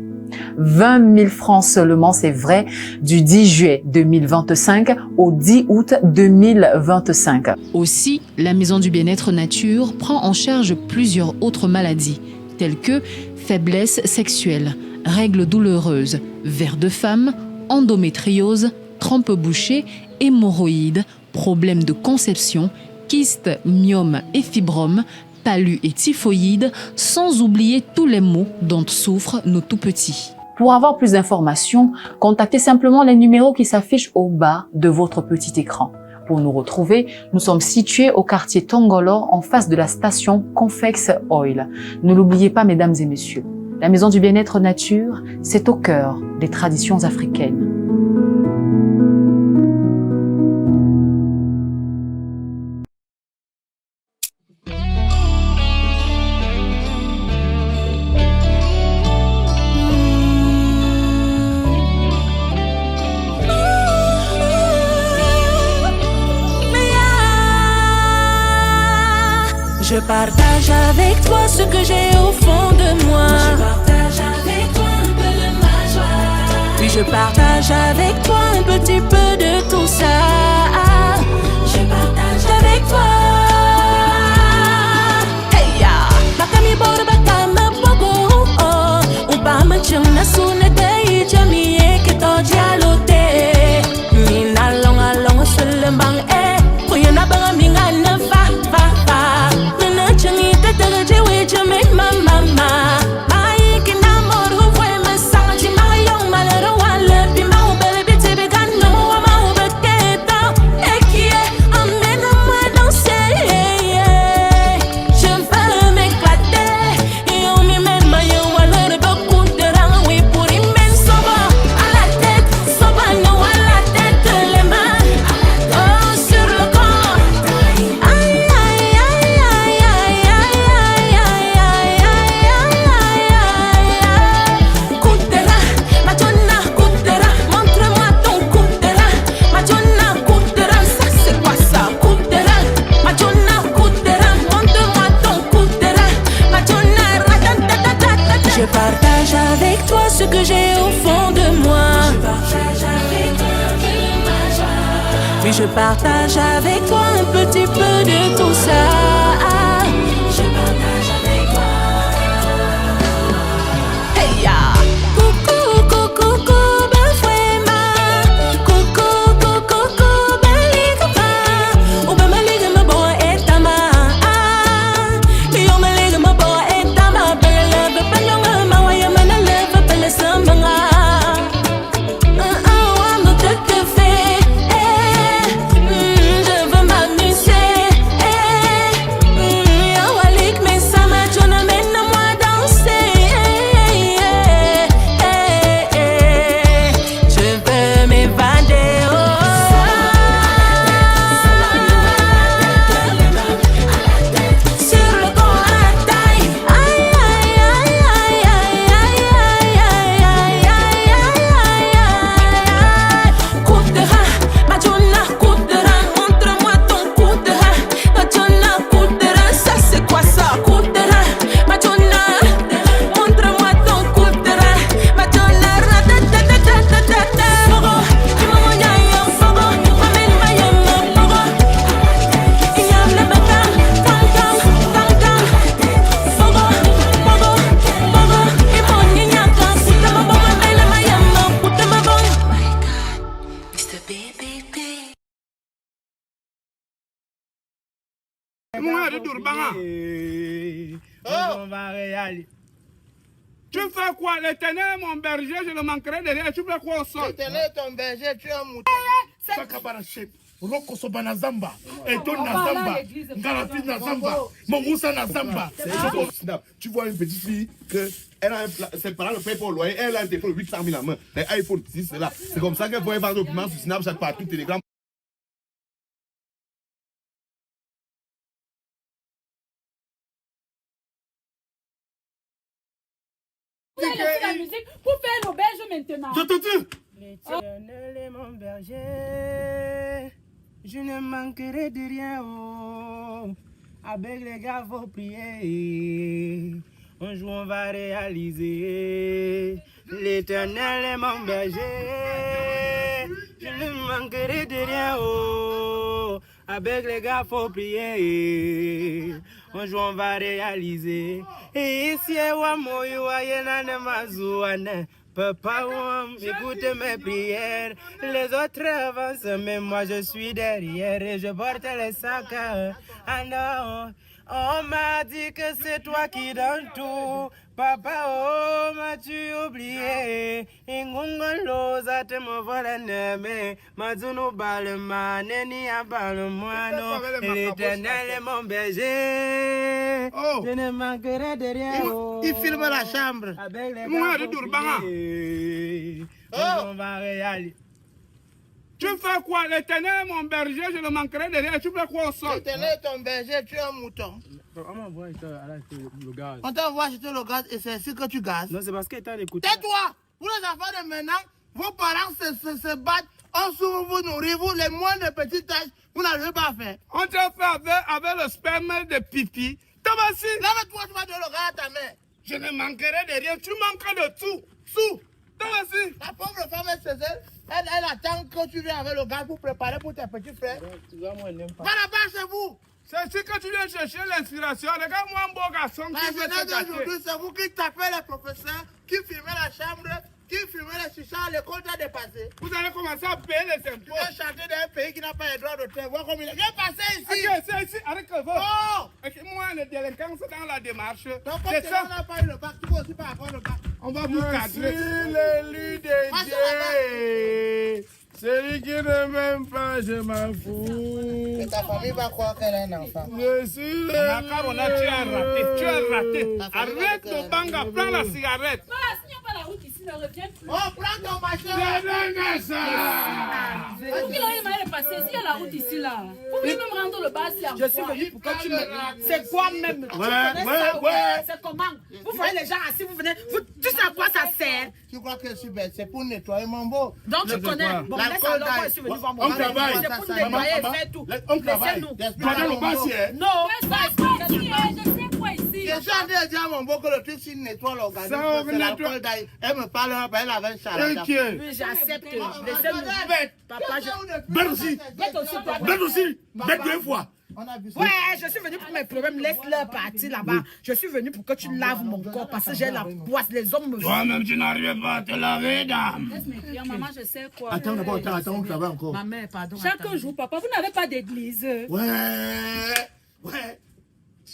20 000 francs seulement, c'est vrai, du 10 juillet 2025 au 10 août 2025. Aussi, la Maison du Bien-être Nature prend en charge plusieurs autres maladies, telles que faiblesse sexuelle, règles douloureuses, vers de femme, endométriose, trompe bouchée, hémorroïdes, problèmes de conception, kystes, myomes et fibromes, palud et typhoïde, sans oublier tous les maux dont souffrent nos tout-petits. Pour avoir plus d'informations, contactez simplement les numéros qui s'affichent au bas de votre petit écran. Pour nous retrouver, nous sommes situés au quartier Tongolor en face de la station Confex Oil. Ne l'oubliez pas, mesdames et messieurs, la Maison du Bien-être Nature, c'est au cœur des traditions africaines. Je partage avec toi ce que j'ai au fond de moi. Je partage avec toi un peu de ma joie. Puis je partage avec toi un petit peu de tout ça. Je partage avec toi. Hey ya, makami bora bakama bogo. On ba machuna sune dei jami ke to dialote. Mina longa longa sulembang kuyana banga minga na fa. Je partage avec toi un petit peu de tout ça. Je partage avec toi. Hey ya, coucou, coucou, coucou, ben fouema. Coucou, coucou, coucou, ben ligama. Ou ben ma ligama boa etama. Yo ma ligama boa etama. Ben leve penonga ma waya mana leve pele sambanga. Tu fais quoi? L'Éternel est mon berger, je ne manquerai de rien. Tu fais quoi au sol? L'Éternel est ton berger, tu es un mouton. Sakabarache, Rokosoba na Zamba, Eton na Zamba, Ngarafi na Zamba, Moroussa na Zamba. Tu vois une petite fille que ses parents le payent pour le loyer, elle a un téléphone de 800 000 en main, l'iPhone 6, c'est là. C'est comme ça qu'elle pouvait faire des documents sur Snapchat partout, Telegram. La musique pour faire l'auberge maintenant. Je te tue. L'Éternel est mon berger, je ne manquerai de rien. Oh. Avec les gars, faut prier. Un jour, on va réaliser. L'Éternel est mon berger, je ne manquerai de rien. Oh. Avec les gars, faut prier. Un jour, on va réaliser. Et ici, Papa, écoute mes prières. Les autres avancent, mais moi je suis derrière et je porte les sacs. Ah non, on m'a dit que c'est toi qui donnes tout. Papa, oh, m'as-tu oublié? Ingungolo, ça te me vole neme. Mazuno balma, neni abalma, non. L'Éternel est mon berger. Oh. Je ne manquerai de rien. Il filme la chambre. Avec les Moi, gars, de Tourbanga. on va réaliser. Tu fais quoi? L'Éternel est mon berger, je ne manquerai de rien. Tu fais quoi au sol? L'Éternel est ton berger, tu es un mouton. On m'envoie le gaz. On t'envoie acheter le gaz et c'est ainsi que tu gazes. Non, c'est parce qu'il est en écoutant. Tais-toi! Vous les enfants de maintenant, vos parents se battent, on s'ouvre, vous nourrir, vous les moins de petites tâches, vous n'arrivez pas à faire. On t'a fait avec le sperme de pipi. Tabassi! Lève-toi, tu vas donner le gaz à ta mère. Je ne manquerai de rien, tu manqueras de tout. Sous! Tabassi! La pauvre femme est chez elle, elle attend que tu viennes avec le gaz pour préparer pour tes petits frères. Va là-bas chez vous! C'est ici que tu viens chercher l'inspiration. Regarde-moi un beau garçon La qui veut se jeunesse gâter. d'aujourd'hui, c'est vous qui tapez les professeurs, qui filmez la chambre, qui filmez les chichas, les comptes à dépasser. Vous allez commencer à payer les Tu impôts. viens chanter dans un pays qui n'a pas les droits d'auteur. Vois comme il est. Viens passer ici! Ok, c'est ici, avec le vote. Oh! Moi, le délinquant, c'est dans la démarche. Donc, comme C'est tu ça. n'as pas eu le bac, tu peux aussi pas avoir le bac. On va vous cadrer. L'élu de Dieu. Celui qui ne m'aime pas, je m'en fous. Et ta famille va croire qu'elle est un enfant. Je suis l'élu. Macarona, tu as raté. Tu as raté. Ta famille Arrête va le te- banga, prends la cigarette. Ah, s'il n'y a pas la route ici, ne reviens plus. Oh, prends ton machin! Pour qu'il aille mal passer, s'il y a la route ici, là. Vous voulez même rendre le bas, Je suis venu pour que tu me... C'est quoi même? Tu connais ça, c'est comment? Vous voyez les gens assis, vous venez... Tu sais à quoi ça sert? Tu crois que je suis bête? C'est pour nettoyer mon beau. Donc tu connais. Bon, laisse alors, moi je suis venu voir mon On mari. travaille. C'est pour nettoyer et faire tout. On travaille. Laissez-nous. Madame le bassier. Non, je sais quoi ici. Je suis en train de dire à mon beau que le truc s'il nettoie l'organisme, Ça, on c'est l'alcool d'ail. Elle me parle, elle avait un charlatan. oui, j'accepte. Laissez-nous. Papa, je... Bête aussi. Bête aussi, toi. Bête aussi. Bête deux fois. On a vu ça. Ouais, je suis venu pour mes problèmes. Laisse-leur partir là-bas. Je suis venu pour que tu laves mon corps parce que j'ai la poisse. Les hommes me... Toi-même, tu n'arrives pas à te laver, dame. Laisse mes clients, maman, je sais quoi. Attends, d'abord, attends, on travaille encore. Ma mère, pardon. Chaque jour, papa, vous n'avez pas d'église. Ouais.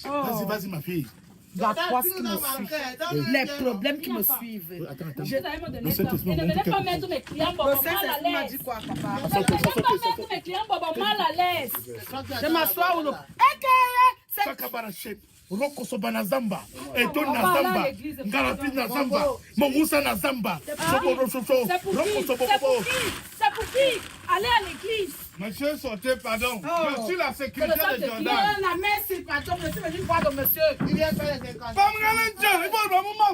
Vas-y, ma fille. La poisse qui me suit. Les problèmes qui me suivent. Attends. Vous allez me donner ça. Et ne venez pas mettre mes clients mal Le à Saint-Esprit m'a l'aise. dit quoi, papa? Ne venez pas mettre mes clients mal à l'aise. Je m'assois ou non? Sakabarache, Rokosoba na Zamba, Eton na Zamba, Ngarafi na Zamba, Moroussa na Zamba, C'est pour qui? C'est pour qui? Allez à l'église. Monsieur, sortez, pardon. Je suis la sécurité de Jordan. La merci, pardon. Je suis venu voir le monsieur. Il vient faire les incantations. Pas me ralentir, il faut vraiment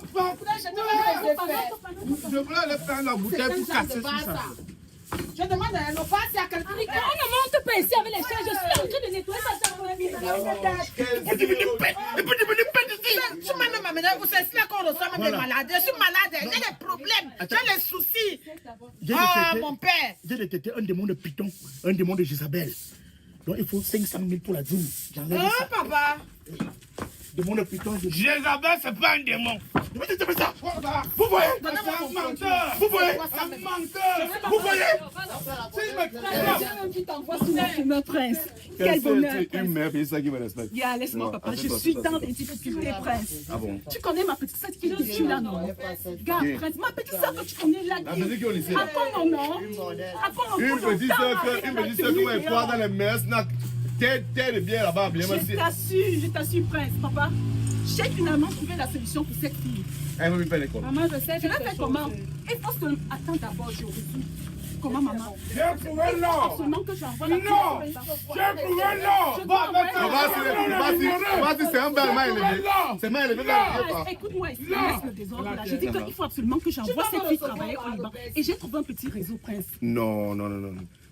je voulais aller prendre la bouteille pour casser tout ça. Je demande à nos parents s'il y a quelqu'un. On ne monte pas ici avec les chiens. Je suis en train de nettoyer ça. Tu m'as même amené, vous savez qu'on reçoit même des malades. Je suis malade, j'ai des problèmes, j'ai des soucis. Oh, mon père. J'ai détecté un démon de Python, un démon de Jézabel. Donc il faut 500 000 pour la dîme. Oh, papa. Démon de putain. Jézabel, c'est pas un démon. Mais tu fais ça. Vous voyez? C'est un menteur. Vous voyez? C'est un menteur. Vous voyez? Tu t'envoies sur le chemin, prince. Quel bonheur. Une mère, c'est ça qui me respecte. Laisse-moi, papa. Je suis dans les difficultés, prince. Ah bon? Tu connais ma petite sœur qui est là, non? Garde, prince. Ma petite sœur que tu connais là. La musique au lycée. Attends, non? Une petite sœur que elle croit dans les messes. T'es de bien là-bas, bien je t'assure, prince, papa. J'ai finalement trouvé la solution pour cette fille. Elle veut lui faire l'école. Maman, je sais, je l'ai fait comment? Il faut que... Attends d'abord, je résume. Comment, maman? J'ai trouvé l'or. Absolument que j'envoie la fille. Non, j'ai trouvé l'or. Vas-y, c'est un bel mal élevé. C'est mal élevé. Écoute-moi, laisse le désordre là. J'ai dit qu'il faut absolument que j'envoie cette fille travailler au Liban. Et j'ai trouvé un petit réseau, prince. Non. Moi,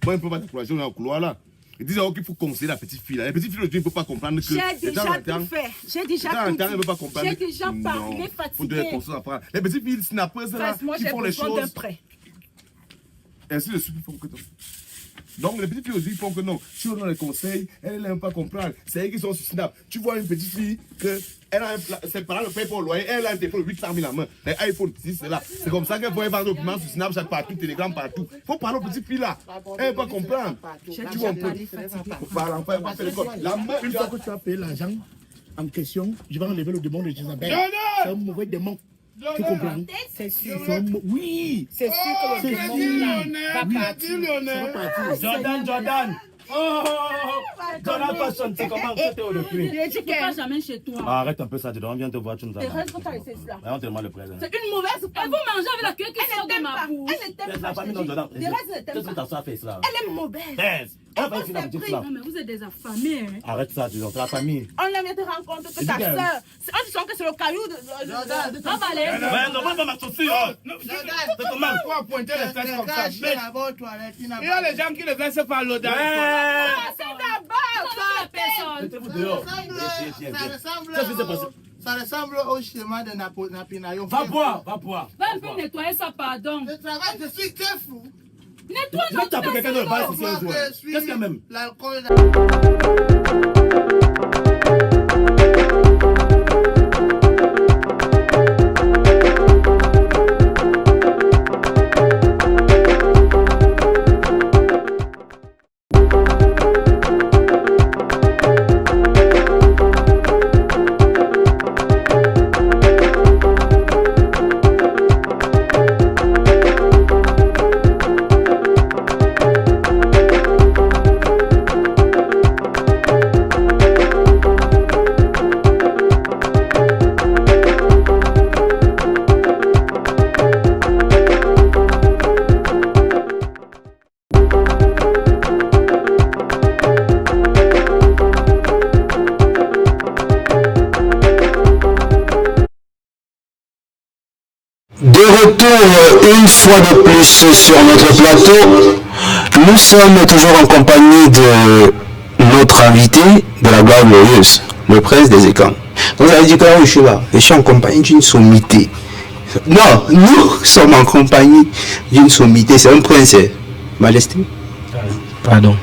je ne peux pas t'encourager, on est au couloir là. Ils disent qu'il faut conseiller la petite fille là. La petite fille, il ne peut pas comprendre que. J'ai déjà tout fait. J'ai déjà tout dit. Elle ne peut pas comprendre. J'ai déjà parlé, fatigué. Les petites filles snappeuses là, qui font les choses. D'un prêt. Ainsi de suite, ils font que non. Donc les petites filles aussi font que non. Si on donne les conseils, elles n'aiment pas comprendre. C'est elles qui sont sur Snap. Tu vois une petite fille que ses parents le payent pour le loyer, elle a un téléphone de 800 000 à main. Les iPhone 6, c'est là. C'est comme ça qu'elle peut faire des documents sur Snapchat partout, Telegram partout. Il faut parler aux petites filles là. Elles ne peuvent pas comprendre. Tu vois un peu. Il faut parler, on peut pas faire l'école. Une fois que tu as payé l'argent en question, je vais enlever le démon de Jézabel. C'est un mauvais démon. Tu comprends? C'est sûr. Oui. C'est sûr que le démon va partir. Jordan. Jordan pas chanter comment c'était au depuis. Tu ne peux pas jamais chez toi. Arrête un peu ça, on vient te voir, tu nous as. Reste quand tu as laissé cela. On te demande le présent. C'est une mauvaise femme. Et vous mangez avec la queue qui sort de ma bouche. Elle ne t'aime pas. La famille, non, Jordan. Qu'est-ce que ta soeur fait cela? Elle est mauvaise. Elle va finir la boutique là. Non, mais vous êtes des affamés. Arrête ça, tu c'est la famille. On a bien te rendre compte que ta soeur, on sent que c'est le caillou de Jordan. Ouais, non, pas ma chaussure. C'est comment quoi pointer les fesses comme ça? Il y a les gens qui ne laissent pas l'eau dans c'est d'abord ça, personne. Mettez-vous dehors. Ça ressemble au schéma de Napinayon. Va boire. Va un peu nettoyer ça, pardon. Je travaille, je suis que fou. Nettoie je vais taper quelqu'un de base ici un jour. Qu'est-ce qu'il y a même? L'alcool. Une fois de plus sur notre plateau, nous sommes toujours en compagnie de notre invité de la gloire glorieuse, le prince des écrans. Vous avez dit que je suis là, je suis en compagnie d'une sommité. Non, nous sommes en compagnie d'une sommité, c'est un prince, Majesté. Pardon.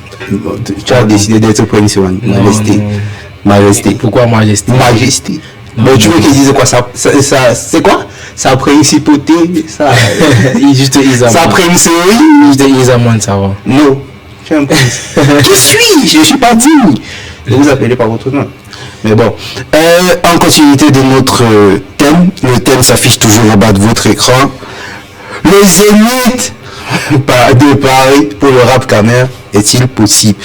Tu as décidé d'être prince, Majesté. Majesté. Pourquoi Majesté? Majesté. Bon, tu veux qu'ils disent quoi? Ça c'est quoi? Sa principauté, sa princerie. Ils à moins de savoir. Non, je suis un prince. Qui suis-je? Je suis pas digne de vous appeler par votre nom. Mais bon, en continuité de notre thème, le thème s'affiche toujours au bas de votre écran. Le zénith de Paris pour le rap camer est-il possible?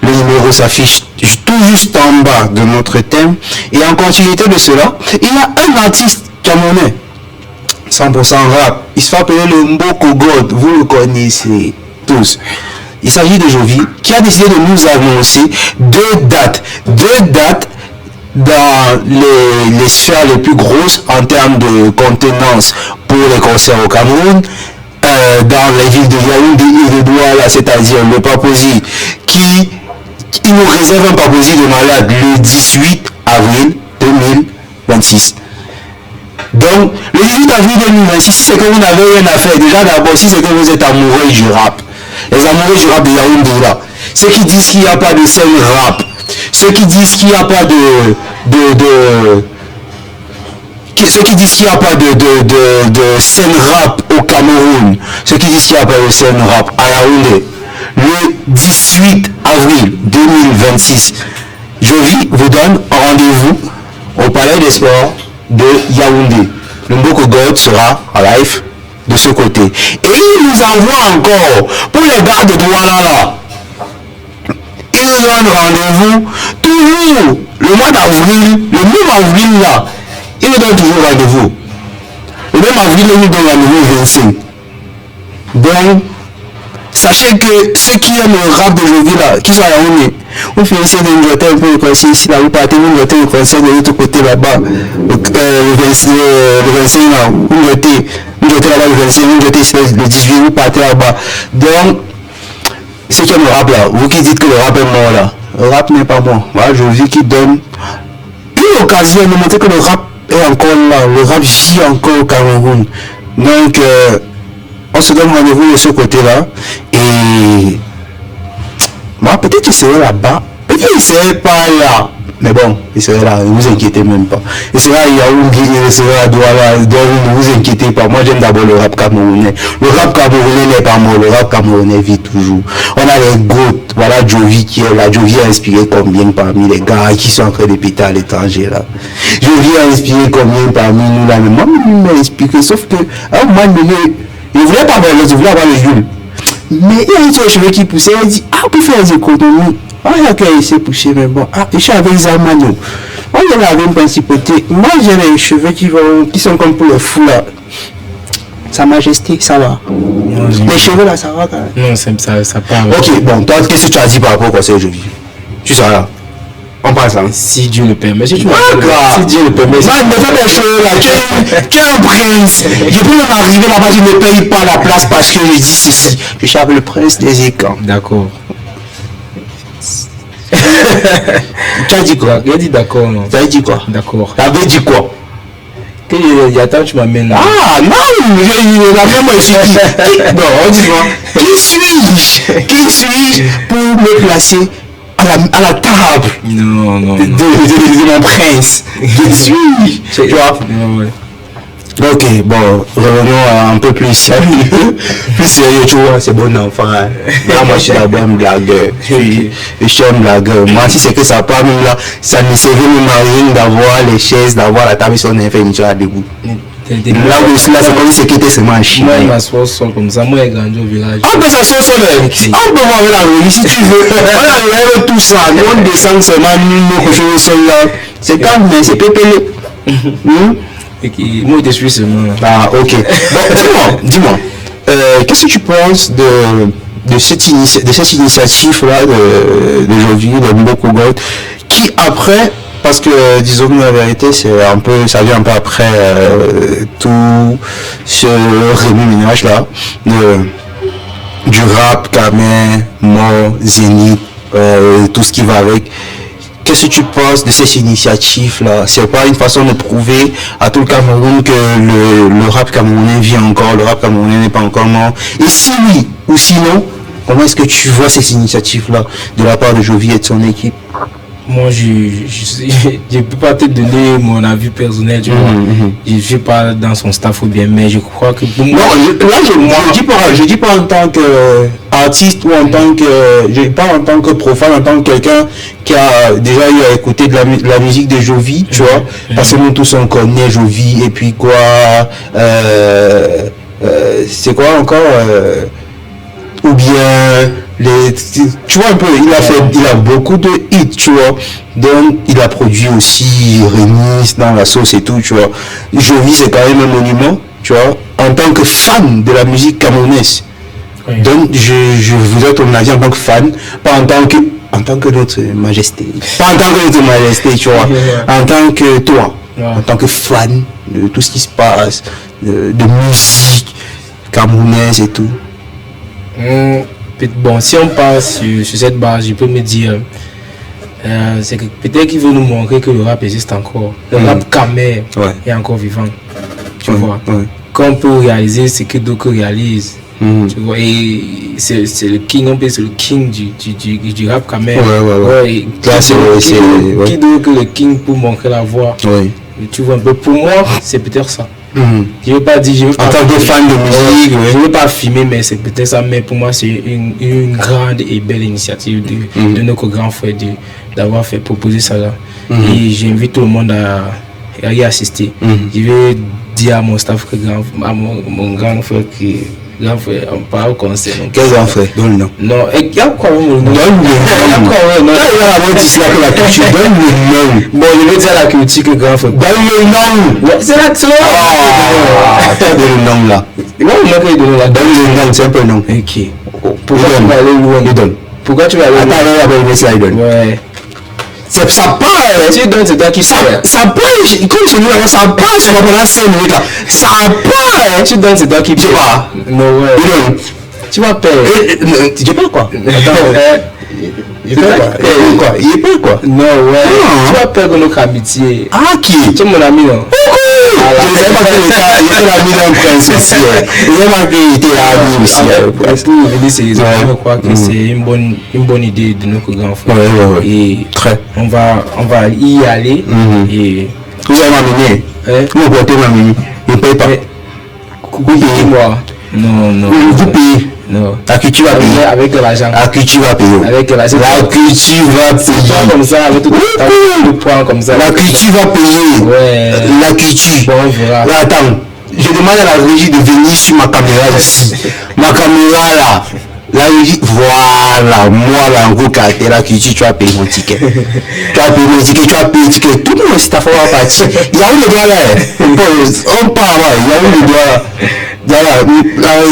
Le numéro s'affiche tout juste en bas de notre thème. Et en continuité de cela, il y a un artiste camerounais 100% rap, il se fait appeler le Mboko God, vous le connaissez tous. Il s'agit de Jovi qui a décidé de nous annoncer deux dates dans les sphères les plus grosses en termes de contenance pour les concerts au Cameroun, dans les villes de Yaoundé et de Douala, c'est-à-dire le Paposi, qui nous réserve un Paposi de malade le 18 avril 2026. Donc, le 18 avril 2026, si c'est que vous n'avez rien à faire, déjà d'abord, si c'est que vous êtes amoureux du rap, les amoureux du rap de Yaoundé là, ceux qui disent qu'il n'y a pas de scène rap, Ceux qui disent qu'il n'y a pas ceux qui disent qu'il n'y a pas de scène rap au Cameroun, ceux qui disent qu'il n'y a pas de scène rap à Yaoundé, le 18 avril 2026, Jovi vous donne rendez-vous au Palais des Sports de Yaoundé. Le Mboko God sera en live de ce côté. Et il nous envoie encore, pour les gars de Douala, il nous donne rendez-vous toujours le mois d'avril, le même avril là. Il nous donne toujours rendez-vous. Le même avril, il nous donne rendez-vous 25. Donc, sachez que ceux qui aiment le rap de Jovi là, qui sont à Yaoundé, vous finissez de nous jeter un peu le conseil ici, là, vous partez, vous jeter le conseil de l'autre côté là-bas, le 25 là, vous jetez là-bas le 25, vous jetez le 18, vous partez là-bas. Donc, ceux qui aiment le rap là, vous qui dites que le rap est mort là, le rap n'est pas mort. Voilà, Jovi qui donne une occasion de montrer que le rap est encore là, le rap vit encore au Cameroun. Donc, on se donne rendez-vous de ce côté-là. Et moi, peut-être qu'il serait là-bas, peut-être qu'il serait pas là. Mais bon, il serait là, ne vous inquiétez même pas. Il serait à Yaoundé, il serait à Douala, donc ne vous inquiétez pas. Moi, j'aime d'abord le rap camerounais. Le rap camerounais n'est pas mort, le rap camerounais vit toujours. On a les GOAT, voilà Jovi qui est là. Jovi a inspiré combien parmi les gars qui sont en train de péter à l'étranger là. Jovi a inspiré combien parmi nous là. Mais moi, il m'a inspiré, sauf que à un moment donné, il ne voulait pas avoir les, il voulait avoir les Jules. Mais il a eu les cheveux qui poussaient, il a dit, ah, on peut faire des économies. Ah, il y a qu'à essayer de pousser, mais bon, ah, je suis avec Zamano. Moi, il y avait une principauté. Moi, j'ai les cheveux qui sont comme pour le fou là. Sa Majesté, ça va. Non, les cheveux là, ça va quand même. Non, ça part. Ok, bon, toi, qu'est-ce que tu as dit par rapport au conseil aujourd'hui? Tu seras là. On passe là. Si Dieu le permet. Si Dieu le permet. Moi, ne fais pas les cheveux là. Tu es un prince. Je peux même arriver là-bas, je ne paye pas la place parce que je dis ceci. Je suis avec le prince des écrans. D'accord. Tu as dit quoi? Il a dit d'accord, non? Tu as dit quoi? D'accord. Tu avais dit quoi? Il y a tant tu m'amènes là. Ah non, la même moi je suis qui? Non, on dit quoi? Qui suis-je pour me placer à la table non. De mon prince? Qui suis-je? Tu vois? Ouais. Ok, bon, revenons un peu plus sérieux. Plus sérieux, tu vois, c'est bon enfant. Hein. Là, moi, je suis d'abord un blagueur. Je suis un blagueur. Moi, si c'est que ça part même là, ça ne servait même à rien d'avoir les chaises, d'avoir la table, si on a fait une chose à debout. Là aussi, là, c'est comme si c'était seulement un chien. Moi, il m'assoit au sol comme ça. Moi, il est grandi au village. On peut s'asseoir au sol. On peut voir la rue si tu veux. On enlève tout ça. Nous, on descend seulement, nous, coucher au sol là. C'est calme, mais c'est pépélé. Moi, je suis seulement. Ah, ok. Bon, dis-moi. Qu'est-ce que tu penses de cette initiative-là d'aujourd'hui, de Mboko God, qui après, parce que disons que la vérité, c'est un peu, ça vient un peu après tout ce remue-ménage-là, du rap, Kamé, Mo, Zénith, tout ce qui va avec. Qu'est-ce que tu penses de ces initiatives-là? C'est pas une façon de prouver à tout le Cameroun que le rap camerounais vit encore, le rap camerounais n'est pas encore mort? Et si oui, ou sinon, comment est-ce que tu vois ces initiatives-là de la part de Jovi et de son équipe? Moi, je peux pas te donner mon avis personnel, tu vois. Je suis pas dans son staff ou bien, mais je crois que pour moi... Non, là, je dis pas en tant qu'artiste ou en tant que... Je dis pas en tant que profane, en tant que quelqu'un qui a déjà eu à écouter de la musique de Jovi, tu vois. Parce que nous tous on connaît Jovi, et puis quoi... c'est quoi encore ou bien... tu vois un peu, il a beaucoup de hits, tu vois. Donc il a produit aussi Rémis dans la sauce et tout, tu vois. Jovi, c'est quand même un monument, tu vois, en tant que fan de la musique camerounaise. Oui. Donc je voudrais ton avis en tant que fan, pas en tant que notre majesté, pas en tant que notre majesté, tu vois, en tant que toi, en tant que fan de tout ce qui se passe, de musique camerounaise et tout. Bon, si on passe sur cette base, je peux me dire, c'est que peut-être qu'il veut nous montrer que le rap existe encore. Le rap Kamé est encore vivant. Tu vois. Qu'on peut réaliser ce que d'autres réalisent. Tu vois, et c'est le king, on peut c'est le king du rap quand même. Ouais. Là, Qui d'autre que le king pour montrer la voix. Oui. Tu vois, pour moi, c'est peut-être ça. Je veux pas dire, en tant que fan de musique, je veux pas filmer, mais c'est peut-être ça. Mais pour moi, c'est une grande et belle initiative de notre grand frère d'avoir fait proposer ça là. Et j'invite tout le monde à y assister. Je vais dire à mon staff que à mon grand frère qui grand frère, on parle au conseil. Quel grand frère? Donne le nom. Non, il y a quoi le nom? Donne le nom. Il y a la moitié là que la culture. Donne le nom. Bon, je vais dire à la culture que grand frère. Donne le nom. C'est là que c'est là. Donne le nom là. Donne le nom, c'est un peu non. Ok. Pourquoi tu vas aller loin? Il donne. Pourquoi tu vas aller loin? Attends, avec le slide. Ouais. Ça part. Tu donnes, c'est toi qui sais. Ça part, comme celui-là, ça part sur pendant 5 minutes là. Ça part. Tu donnes, c'est toi qui sais. Non, ouais. Tu vas perdre. Tu perds quoi? Il est pas quoi? Non, ouais. Tu vas perdre notre amitié. Ah, qui? Tu es mon ami, non? Je ne sais pas qu'il était l'ami d'un prince aussi. Je ne sais pas qu'il était l'ami aussi. Je crois que c'est une bonne idée de notre grand frère. Et très. On va y aller. Et vous allez m'amener. Vous portez m'amener. Je ne paye pas. Moi. Non. Vous payez. Non. La culture va payer. Avec de l'argent. La culture va payer. Avec de l'argent. La culture va payer. Comme ça, avec tout le point comme ça. La culture va payer. Ouais. La culture. Bon, on verra. Là, attends. Je demande à la régie de venir sur ma caméra ici. Ma caméra là. La régie, voilà. Moi là, en gros, caractère, la culture, tu vas payer mon ticket. Tu vas payer mon ticket, tu vas payer le ticket. Tout le monde, c'est ta fois à partir. Il y a où le doigt là? On part là. Il y a où le doigt là? Voilà,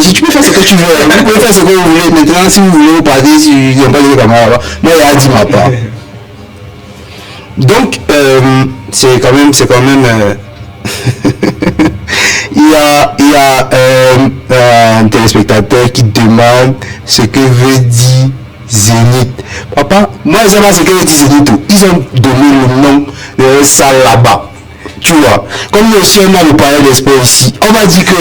si tu peux faire ce que tu veux, vous pouvez faire ce que vous voulez. Maintenant, si vous voulez vous parler, si il n'y a pas de caméra, moi, il a dit ma part. Donc, c'est quand même il y a un téléspectateur qui demande ce que veut dire Zénith. Papa, moi, je sais pas ce que veut dire Zénith. Ils ont donné le nom de ça là-bas. Tu vois, comme nous aussi on a le palais d'esprit ici, on m'a dit que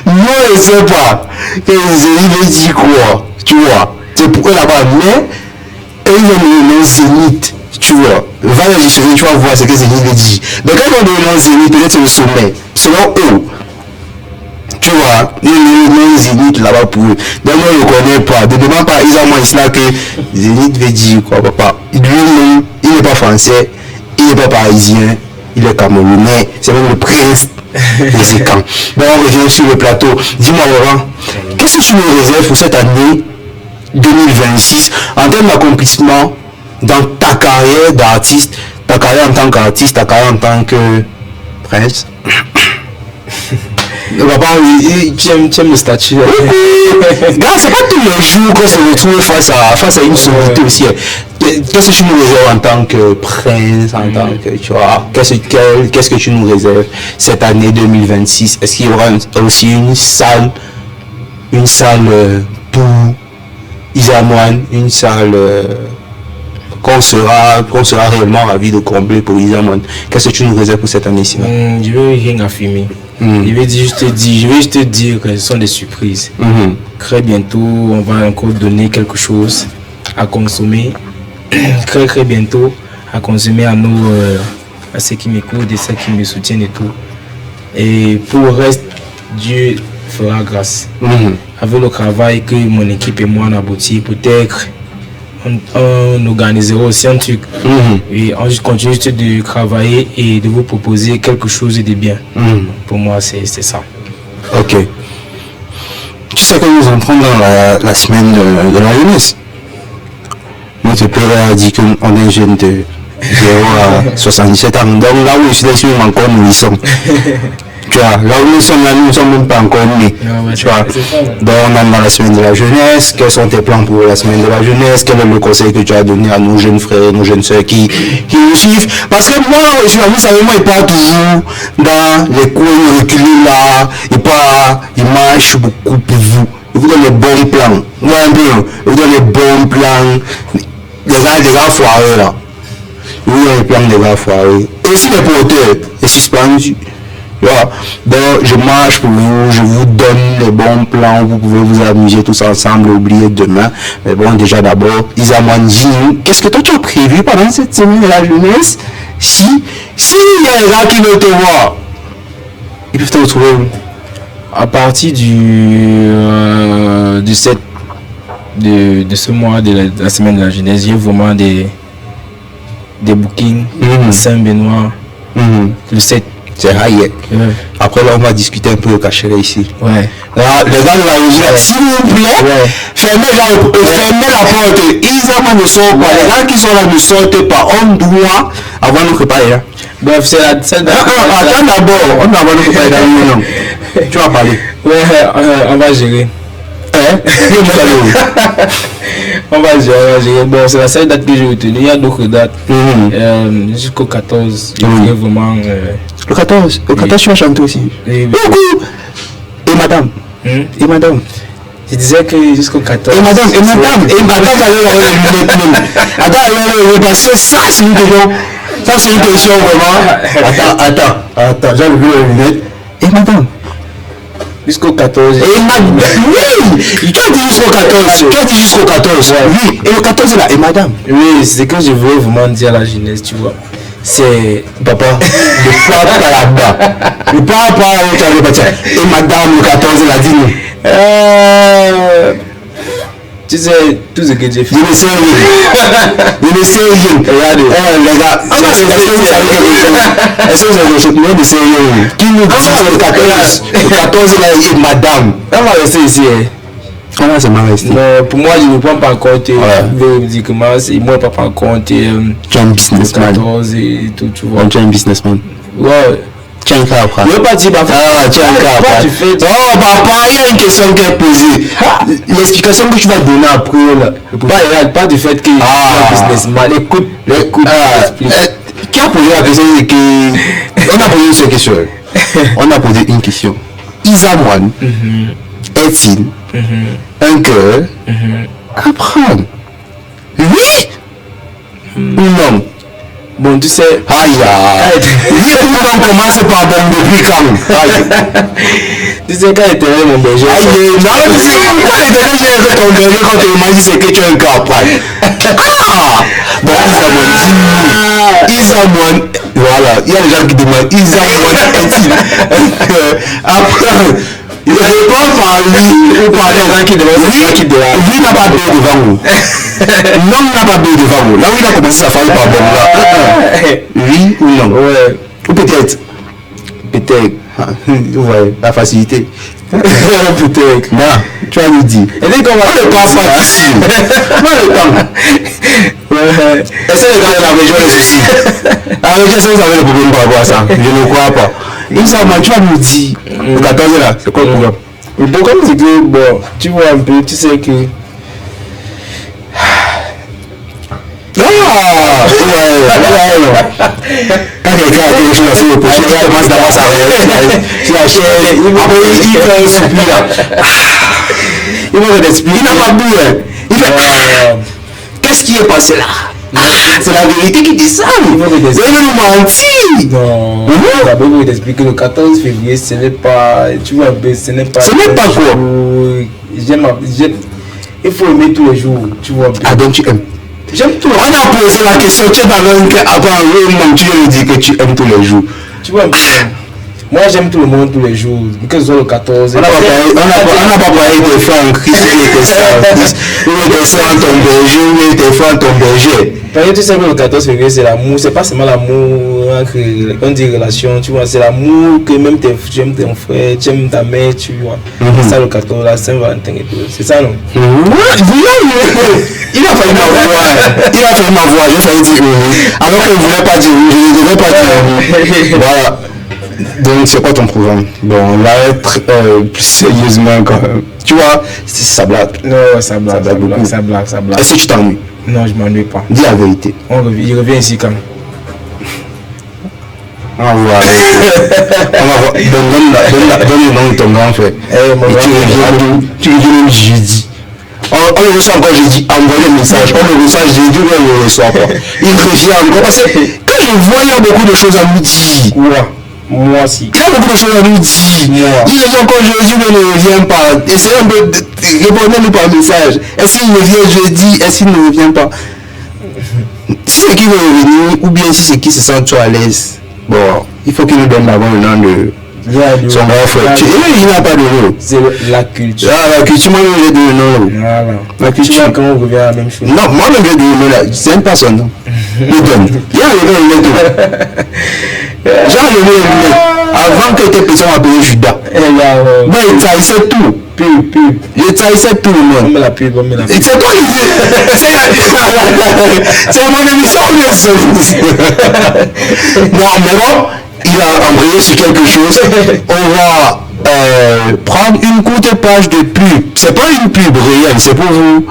moi je sais pas que Zénith veut dire quoi, tu vois, c'est pourquoi là-bas, mais ils ont le nom Zénith, tu vois, va le chercher, tu vas voir ce que Zénith veut dire. Mais quand on donne le nom Zénith, peut-être c'est le sommet, selon eux, tu vois, ils ont le nom Zénith là-bas pour eux, donc moi je ne connais pas, ne demande pas, ils ont moins cela que Zénith veut dire quoi, papa, lui il n'est pas français. Il n'est pas parisien, il est camerounais, c'est même le prince des Zécans. Bon, on revient sur le plateau. Dis-moi Laurent, qu'est-ce que tu nous réserves pour cette année 2026 en termes d'accomplissement dans ta carrière d'artiste, ta carrière en tant qu'artiste, ta carrière en tant que prince? Papa, tu aimes le statut. C'est pas tous les jours qu'on se retrouve face à une sommité aussi. Qu'est-ce que tu nous réserves en tant que prince, en tant que, tu vois, qu'est-ce que tu nous réserves cette année 2026? Est-ce qu'il y aura aussi une salle pour Isamoine, une salle qu'on sera réellement ravi de combler pour Isamoine? Qu'est-ce que tu nous réserves pour cette année-ci? Je veux rien affirmer. Je vais juste te dire que ce sont des surprises. Très bientôt, on va encore donner quelque chose à consommer. Très bientôt à consommer à ceux qui m'écoutent et ceux qui me soutiennent et tout. Et pour le reste, Dieu fera grâce. Avec le travail que mon équipe et moi on aboutit, peut-être on organisera aussi un truc. Et on continue de travailler et de vous proposer quelque chose de bien. Pour moi, c'est ça. Ok. Tu sais que nous entrons dans la semaine de la jeunesse. Notre père a dit qu'on est jeune de 0 à 77 ans. Donc là où je suis encore nous y sommes. Tu vois, là où nous sommes là, nous ne sommes même pas encore nés. Tu vois. Donc on est dans la semaine de la jeunesse. Quels sont tes plans pour la semaine de la jeunesse? Quel est le conseil que tu as donné à nos jeunes frères, nos jeunes soeurs qui nous suivent? Parce que moi, vous savez, moi, il part toujours dans les coins reculés là. Il marche beaucoup pour vous. Il vous donne les bons plans. Moi, un peu, il vous donne les bons plans. Les gars foireux là. Il vous donne les plans des gars foireux. Et aussi les porteurs, les suspendus. Voilà. Donc, je marche pour vous, je vous donne les bons plans, vous pouvez vous amuser tous ensemble, oublier demain. Mais bon, déjà d'abord, Isaman, dis-nous, qu'est-ce que toi tu as prévu pendant cette semaine de la jeunesse? Si il y a des gens qui veulent te voir, ils peuvent te retrouver où? À partir de ce mois de la semaine de la jeunesse, j'ai vraiment des bookings Saint-Benoît le 7. C'est Hayek. Après là, on va discuter un peu au cachet ici. Ouais. Là, les gars de la régie, s'il vous plaît, fermez la porte. Isaman ne sort pas. Les gars qui sont là ne sortent pas. On doit avoir nous préparer. Hein. Bref, c'est la scène. Attends d'abord, on doit avoir nous préparer dans le Tu vas parler. Ouais, on va gérer. On va gérer. Bon, c'est la seule date que j'ai retenue. Il y a d'autres dates. Jusqu'au 14. Il y a vraiment. Le 14, tu vas chanter aussi. Oui. Et madame. Et madame. Je disais que jusqu'au 14. Et madame, elle parce que ça, c'est une question. Ça, c'est une question vraiment. Attends, j'ai levé les lunettes. Et madame. Jusqu'au 14. Et madame. Oui. Tu as dit jusqu'au 14. Oui. Et le 14 là. Et madame. Oui, c'est que je veux vraiment dire à la jeunesse, tu vois. C'est papa, le papa là-bas. Le papa où tu as reparti. Et madame le 14 là, dis-nous. Tu sais, tout ce que j'ai fait. Je ne sais rien. Regardez. Les gars, est-ce que vous savez quelque chose? Non, de sérieux. Qui nous dit le 14? Le 14 là, et madame. On va rester ici. Comment c'est mal resté? Pour moi, je ne prends pas en compte véridiquement. Moi, je ne prends pas en compte. Tu es un businessman. 14 et tout, tu vois. Tu es un businessman. Ouais. Tu as un cas après. Je ne veux pas dire papa. Tu as un cas après. Oh papa, il y a une question qui est posée. L'explication que tu vas donner après là. Pas du fait que je suis un businessman. Écoute. Qui a posé la question? On a posé une question. On a posé une question. Isaman est-il un cœur à prendre? Oui ou non? Bon, tu sais. Aïe, oui ou non commence par bon depuis quand? Tu sais, quand il était mon berger. Aïe, non, tu sais, quand il était là, ton berger, quand tu m'as dit c'est que tu es un cœur à prendre. Bon, Isaman, voilà, il y a des gens qui demandent Isaman est-il un cœur à prendre? Il ne répond par lui ou par les gens qui demandent. Lui n'a pas payé devant vous. L'homme n'a pas payé devant vous. Là où il a commencé sa famille par bon là. Oui ou non? Ouais. Ou peut-être. Ouais, la facilité. Peut-être. Non, tu vas nous dire. Et dès qu'on va le passe pas ici. Pas le temps. Ouais. Est-ce que les gars de la région les soucis? La région, ça vous avez le problème par rapport à ça. Je ne crois pas. Et ça, tu vas nous dire. Le 14 là, c'est quoi le problème? Le problème, c'est que, bon, tu vois un peu, tu sais que. Quand quelqu'un a quelque chose à se reprocher, il commence d'abord sa réaction. Il fait un soupir. Il va t'expliquer. Il n'a pas bu. Il fait. Qu'est-ce qui est passé là? C'est la vérité qui dit ça. Il veut nous mentir. Non. D'abord, il va t'expliquer que le 14 février, ce n'est pas. Tu vois, ce n'est pas. Ce n'est pas quoi? Il faut aimer tous les jours. Tu vois. Ah, donc tu aimes. J'aime tout. On a posé la question, tu es dans un cas avant un tu viens de dire que tu aimes tous les jours. Tu vois, moi j'aime tout le monde tous les jours, que ce soit le 14. On n'a pas parlé des fois en Christ, ou des fois en ton berger, ou des fois en ton berger. Parce que tu sais que le 14 février c'est l'amour, c'est pas seulement l'amour, on dit relation, tu vois, c'est l'amour que même tu aimes ton frère, tu aimes ta mère, tu vois. C'est ça le 14, la Saint-Valentin et tout, c'est ça non? Il a failli m'avoir, j'ai failli dire alors qu'il ne voulait pas dire oui, je ne devais pas dire oui. Voilà. Donc c'est quoi ton programme? Bon, on va être plus sérieusement quand même. Tu vois, ça blague. Non, ça blague beaucoup. Ça blague. Est-ce que tu t'ennuies? Non, je m'ennuie pas. Dis la vérité. Il revient ici quand même. On va voir. Donne le nom de ton grand frère. Et tu reviens même jeudi. On le reçoit encore jeudi, envoie le message, on le reçoit jeudi, on le reçoit pas. Il revient encore parce que quand je vois, il y a beaucoup de choses à nous dire. Ouais. Moi aussi. Il y a beaucoup de choses à nous dire. Dis les gens quand Jésus ne revient pas. Essayez un peu de répondre-nous par message. Est-ce qu'il revient jeudi? Est-ce qu'il ne revient pas? Si c'est qui veut revenir, ou bien si c'est qui se sent trop à l'aise, bon, il faut qu'il nous donne d'abord le nom de son grand frère. Il n'a pas de nom. C'est la culture. Ah, la culture, moi-même j'ai donné le nom. Voilà. La culture. Quand on revient à la même chose. Non, moi-même j'ai donné le nom. C'est une personne. Il donne. Il y a le nom, il est tout. J'ai enlevé les lunettes. Avant que tes petits m'appelaient Judas. Bon, il trahissait tout. Il trahissait tout le monde. On met la pub, on met la pub. C'est toi qui dis. C'est mon émission ou bien c'est... Non, mais bon, il a embrayé sur quelque chose. On va prendre une courte page de pub. C'est pas une pub réelle, c'est pour vous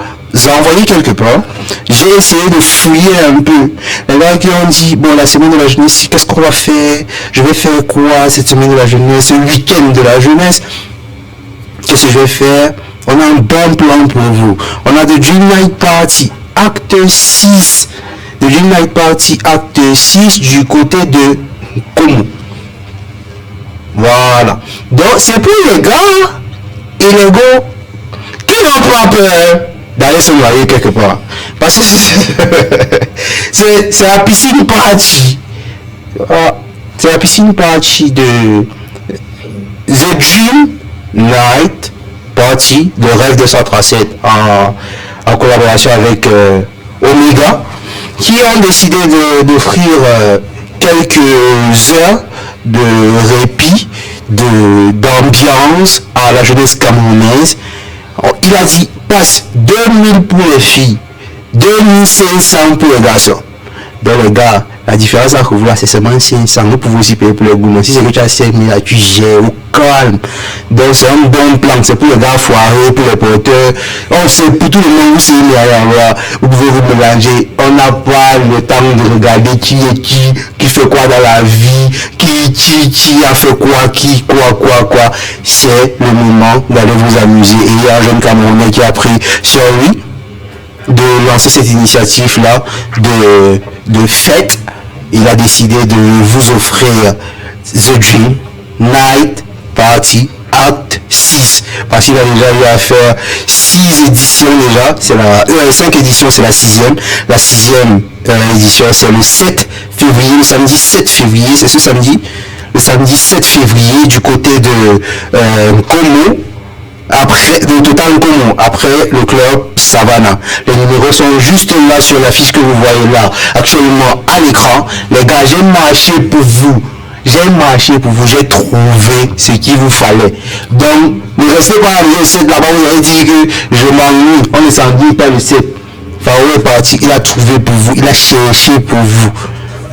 envoyer quelque part. J'ai essayé de fouiller un peu. Les gars qui ont dit, bon, la semaine de la jeunesse, qu'est-ce qu'on va faire? Je vais faire quoi cette semaine de la jeunesse? Le week-end de la jeunesse? Qu'est-ce que je vais faire? On a un bon plan pour vous. On a The Dream Night Party, acte 6. The Dream Night Party, acte 6 du côté de Como. Voilà. Donc, c'est pour les gars et les gars qui n'ont pas peur d'aller se noyer quelque part. Parce que c'est la piscine party. C'est la piscine party de The Dream Night Party de Rêve 237 en collaboration avec Omega, qui ont décidé d'offrir quelques heures de répit, d'ambiance à la jeunesse camerounaise. Il a dit passe 2000 pour les filles, 2500 pour les garçons. Donc les gars, la différence entre vous là, c'est seulement 500. Vous pouvez aussi payer pour les gourmands. Si c'est que tu as 5000 là, tu gères au calme. Donc c'est un bon plan. C'est pour les gars foirés, pour les porteurs. C'est pour tout le monde. Vous pouvez vous mélanger. On n'a pas le temps de regarder qui est qui fait quoi dans la vie, qui a fait quoi, quoi. C'est le moment d'aller vous amuser. Et il y a un jeune Camerounais qui a pris sur lui de lancer cette initiative là de fête. Il a décidé de vous offrir The Dream Night Party Act 6 parce qu'il a déjà eu à faire 6 éditions déjà. C'est la 5 éditions, c'est la 6e. La 6e édition, c'est le 7 février, le samedi 7 février, c'est ce samedi. Le samedi 7 février du côté de Como. Après, le Total Como, après le club Savannah. Les numéros sont juste là sur l'affiche que vous voyez là, actuellement à l'écran. Les gars, j'ai marché pour vous. J'ai trouvé ce qu'il vous fallait. Donc, ne restez pas à le 7 là-bas, vous allez dire que je m'ennuie. On ne s'ennuie pas le 7. Faro est parti, il a trouvé pour vous, il a cherché pour vous.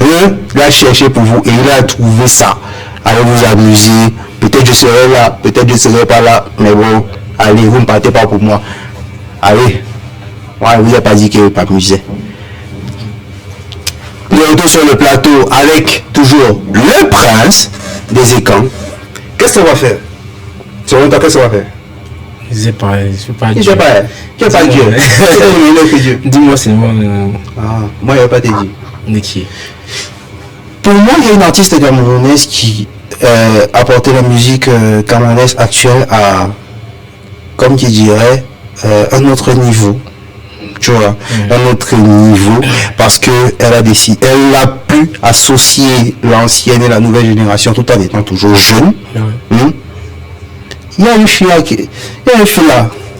Il a cherché pour vous et il a trouvé ça. Allez vous amuser. Peut-être je serai là, peut-être je serai pas là, mais bon, allez, vous ne partez pas pour moi. Allez, moi je vous ai pas dit que je ne vais pas m'amuser. Le retour sur le plateau avec toujours le prince des écans. Qu'est-ce qu'on va faire? Selon toi, qu'est-ce qu'on va faire? Je sais pas Dieu. Je sais pas, qui n'est pas Dieu? Dis-moi seulement. Moi, il n'y a pas de Dieu. De qui? Pour moi, il y a une artiste camerounaise qui apporter la musique camerounaise actuelle à, comme tu dirais, un autre niveau. Tu vois, un autre niveau, parce que elle a pu associer l'ancienne et la nouvelle génération tout en étant toujours jeune. Il y a une fille là,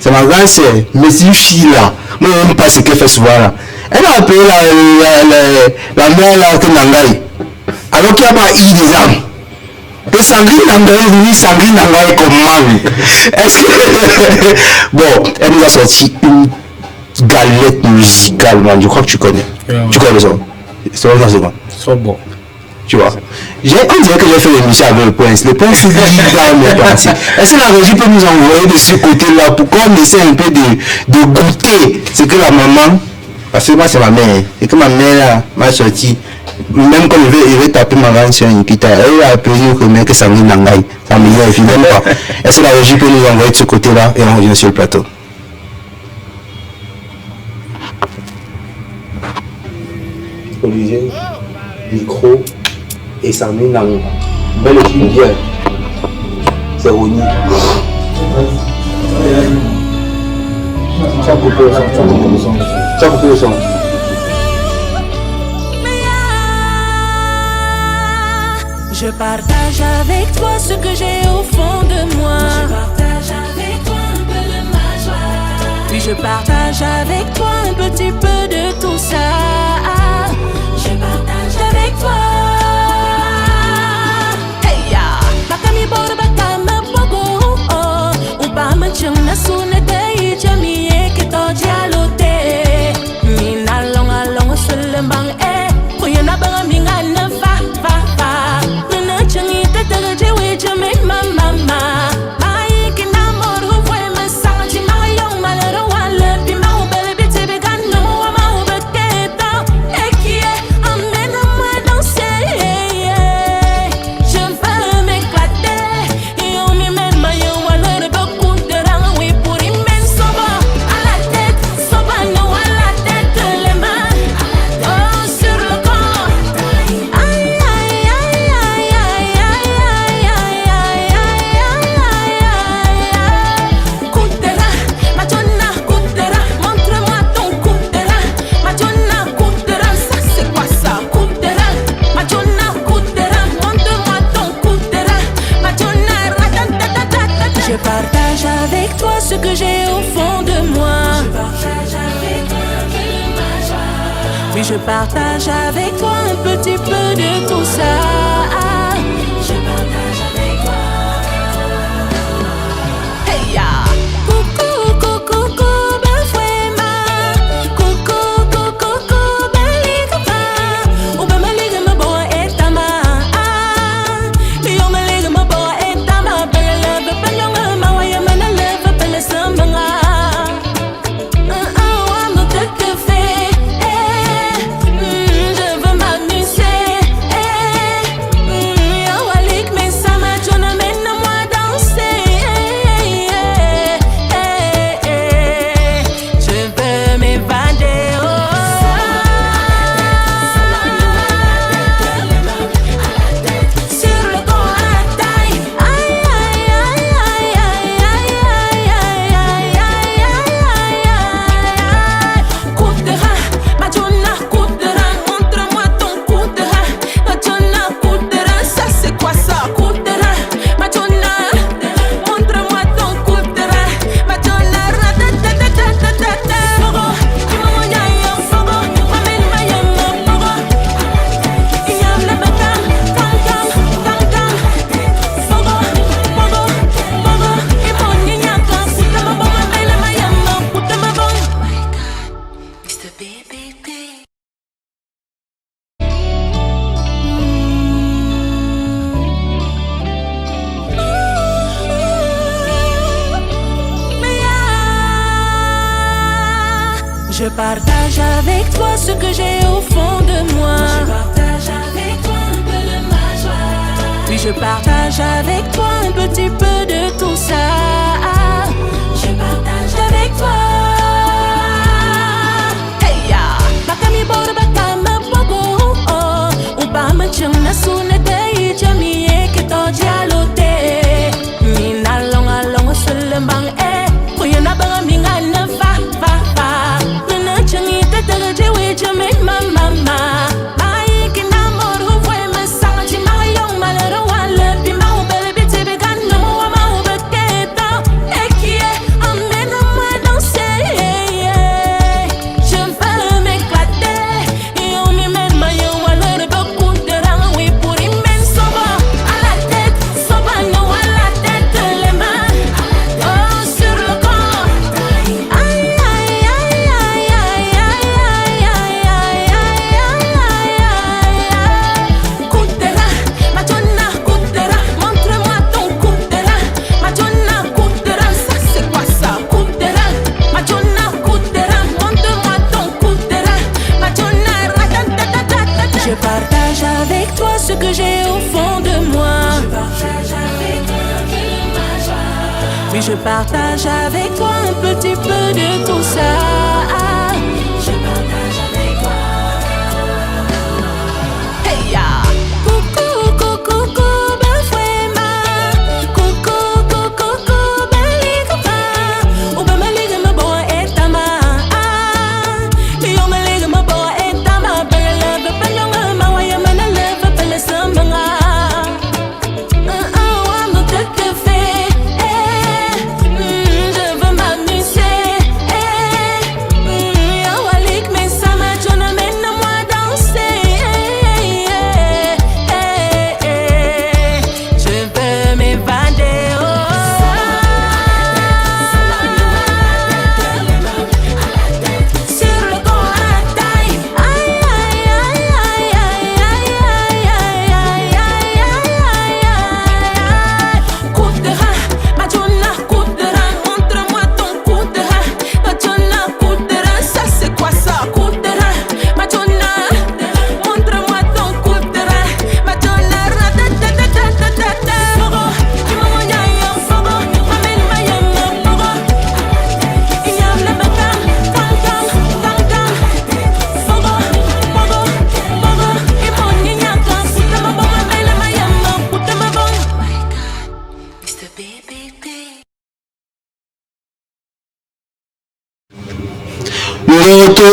c'est ma grande sœur, mais c'est une fille là, moi je n'aime pas ce qu'elle fait souvent là. Elle a appelé la mère là que Nangaï, alors qu'il n'y a pas I dedans. Et Sandrine Nangaï est venue, Sandrine Nangaï comment? Est-ce que... Bon, elle nous a sorti une galette musicale, man. Je crois que tu connais. Tu connais ça? C'est bon. Tu vois, on dirait que j'ai fait l'émission avec le prince. Le prince dit dans mes pensées. Est-ce que la régie peut nous envoyer de ce côté-là pour qu'on essaie un peu de goûter ce que la maman, parce que moi c'est ma mère, et que ma mère m'a sorti, même quand il veut taper ma grande soeur Nikita, elle a appelé que mec que ça me n'engaille. Ça me dit, je n'aime pas. Est-ce que la régie peut nous envoyer de ce côté-là et on revient sur le plateau? Olivier, micro et Sandrine Nangaï. Belle étudiante. C'est Rony. Tu as coupé le son. Je partage avec toi ce que j'ai au fond de moi. Je partage avec toi un peu de ma joie. Puis je partage avec toi un petit peu de tout ça. Je partage avec toi. Hey ya, bakami bor bakama pogo. Oh, ubama chuna sune dei jami ke to jalote. Mina longa longa sulembang kuyana bang minga na fa. Je partage avec toi un petit peu de tout ça. Je partage avec toi. Hey ya, coucou, coucou, coucou, ben fouema. Coucou, coucou, coucou, ben ligama. Ou ben ma ligama boa etama. Yo ma ligama boa etama. Ben leve, ben longa, ma waya mana leve, ben sambanga. Je partage avec toi ce que j'ai au fond de moi. Je partage avec toi un peu de ma joie. Puis je partage avec toi un petit peu de tout ça. Je partage avec toi. Hey ya, bakami bor bakama pogo. Oh, ubama chuna sune dei jami ke to jalote. Mina longa longa sulembang kuyana bang minga na fa. Puis je partage avec toi un petit peu de tout ça. Je partage avec toi. Hey ya, coucou, coucou, coucou, ben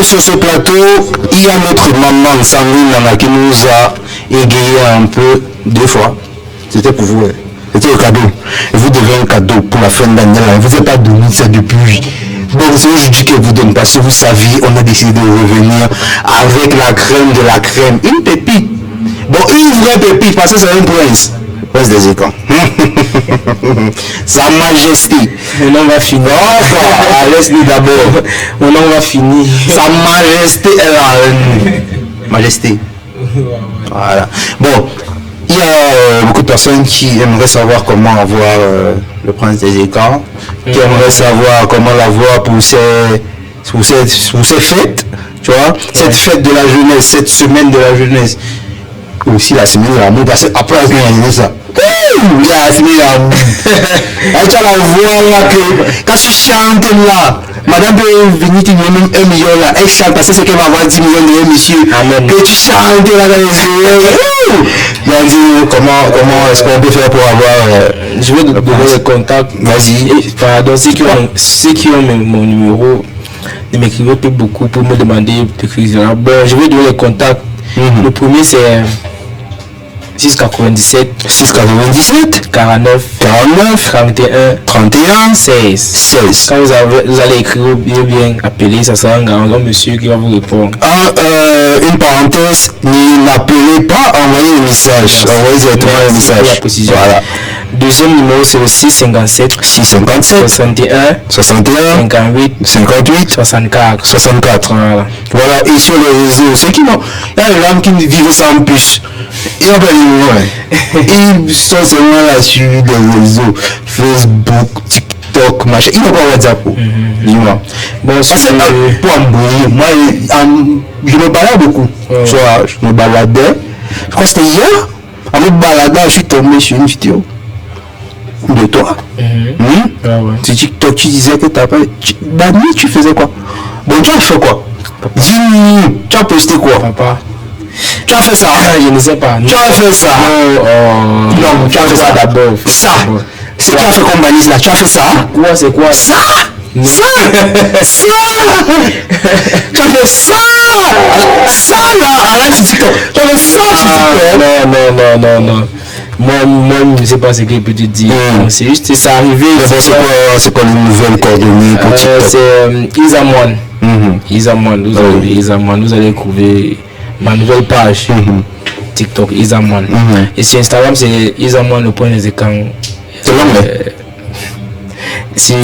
sur ce plateau, il y a notre maman Sandrine qui nous a égayé un peu 2 fois. C'était pour vous. C'était le cadeau. Et vous devez un cadeau pour la fin d'année. Vous n'avez pas donné ça depuis. Donc c'est aujourd'hui que vous donne parce que vous saviez, on a décidé de revenir avec la crème de la crème. Une pépite. Bon, une vraie pépite parce que c'est un prince. Prince des écrans. Sa Majesté. Mon nom va finir. Laisse-nous d'abord. Mon nom va finir. Sa Majesté est là. Majesté. Voilà. Bon, il y a beaucoup de personnes qui aimeraient savoir comment avoir le prince des écrans, qui aimeraient savoir comment l'avoir pour ces fêtes, tu vois, cette fête de la jeunesse, cette semaine de la jeunesse. Aussi la semaine de l'amour, parce qu'après la semaine de ça. Il y a la semaine de l'amour. Et tu as la voix là que quand tu chantes là, madame peut venir te donner 1 million là, elle chante parce que c'est qu'elle va avoir 10 millions de monsieur. Amen. Que tu chantes là dans les yeux. Il a dit comment est-ce qu'on peut faire pour avoir. Je vais te donner le contact. Vas-y. Pardon, ceux qui ont mon numéro ne m'écrivez pas beaucoup pour me demander d'écrire. Bon, je vais donner le contact. Le premier c'est 697 49 31 16. Quand vous allez écrire bien appeler, ça sera un grand monsieur qui va vous répondre. Une parenthèse, n'appelez pas, envoyez un message. Envoyez directement un message. Voilà. Deuxième numéro c'est le 657 61 58 64. Voilà. Et sur les réseaux, ceux qui n'ont, il y a des gens qui vivent sans puce. Ils n'ont pas de numéro. Ils sont seulement là sur les réseaux, Facebook, TikTok, machin. Ils n'ont pas WhatsApp. Dis-moi. Bon, ça c'est pour embrouiller. Moi, je me balade beaucoup. Je me baladais. Je crois que c'était hier. En me baladant, je suis tombé sur une vidéo de toi. Sur TikTok, tu disais que t'as pas. La nuit, tu faisais quoi? Bon, tu as fait quoi? Dis-nous, tu as posté quoi? Papa. Tu as fait ça? Je ne sais pas. Tu as fait ça? Non, tu as fait ça d'abord. Ça? C'est tu as fait comme balise là? Tu as fait ça? C'est quoi? Ça? Ça? Tu as fait ça? Ça là? Là, tu dis quoi? Tu as fait ça? Tu dis quoi? Non. Moi, je ne sais pas ce que je peux te dire. C'est juste, c'est arrivé. C'est quoi les nouvelles coordonnées pour TikTok? C'est Isaman. Vous allez trouver ma nouvelle page TikTok, Isaman. Et sur Instagram, c'est Isaman le point des écrans. C'est l'anglais. Sur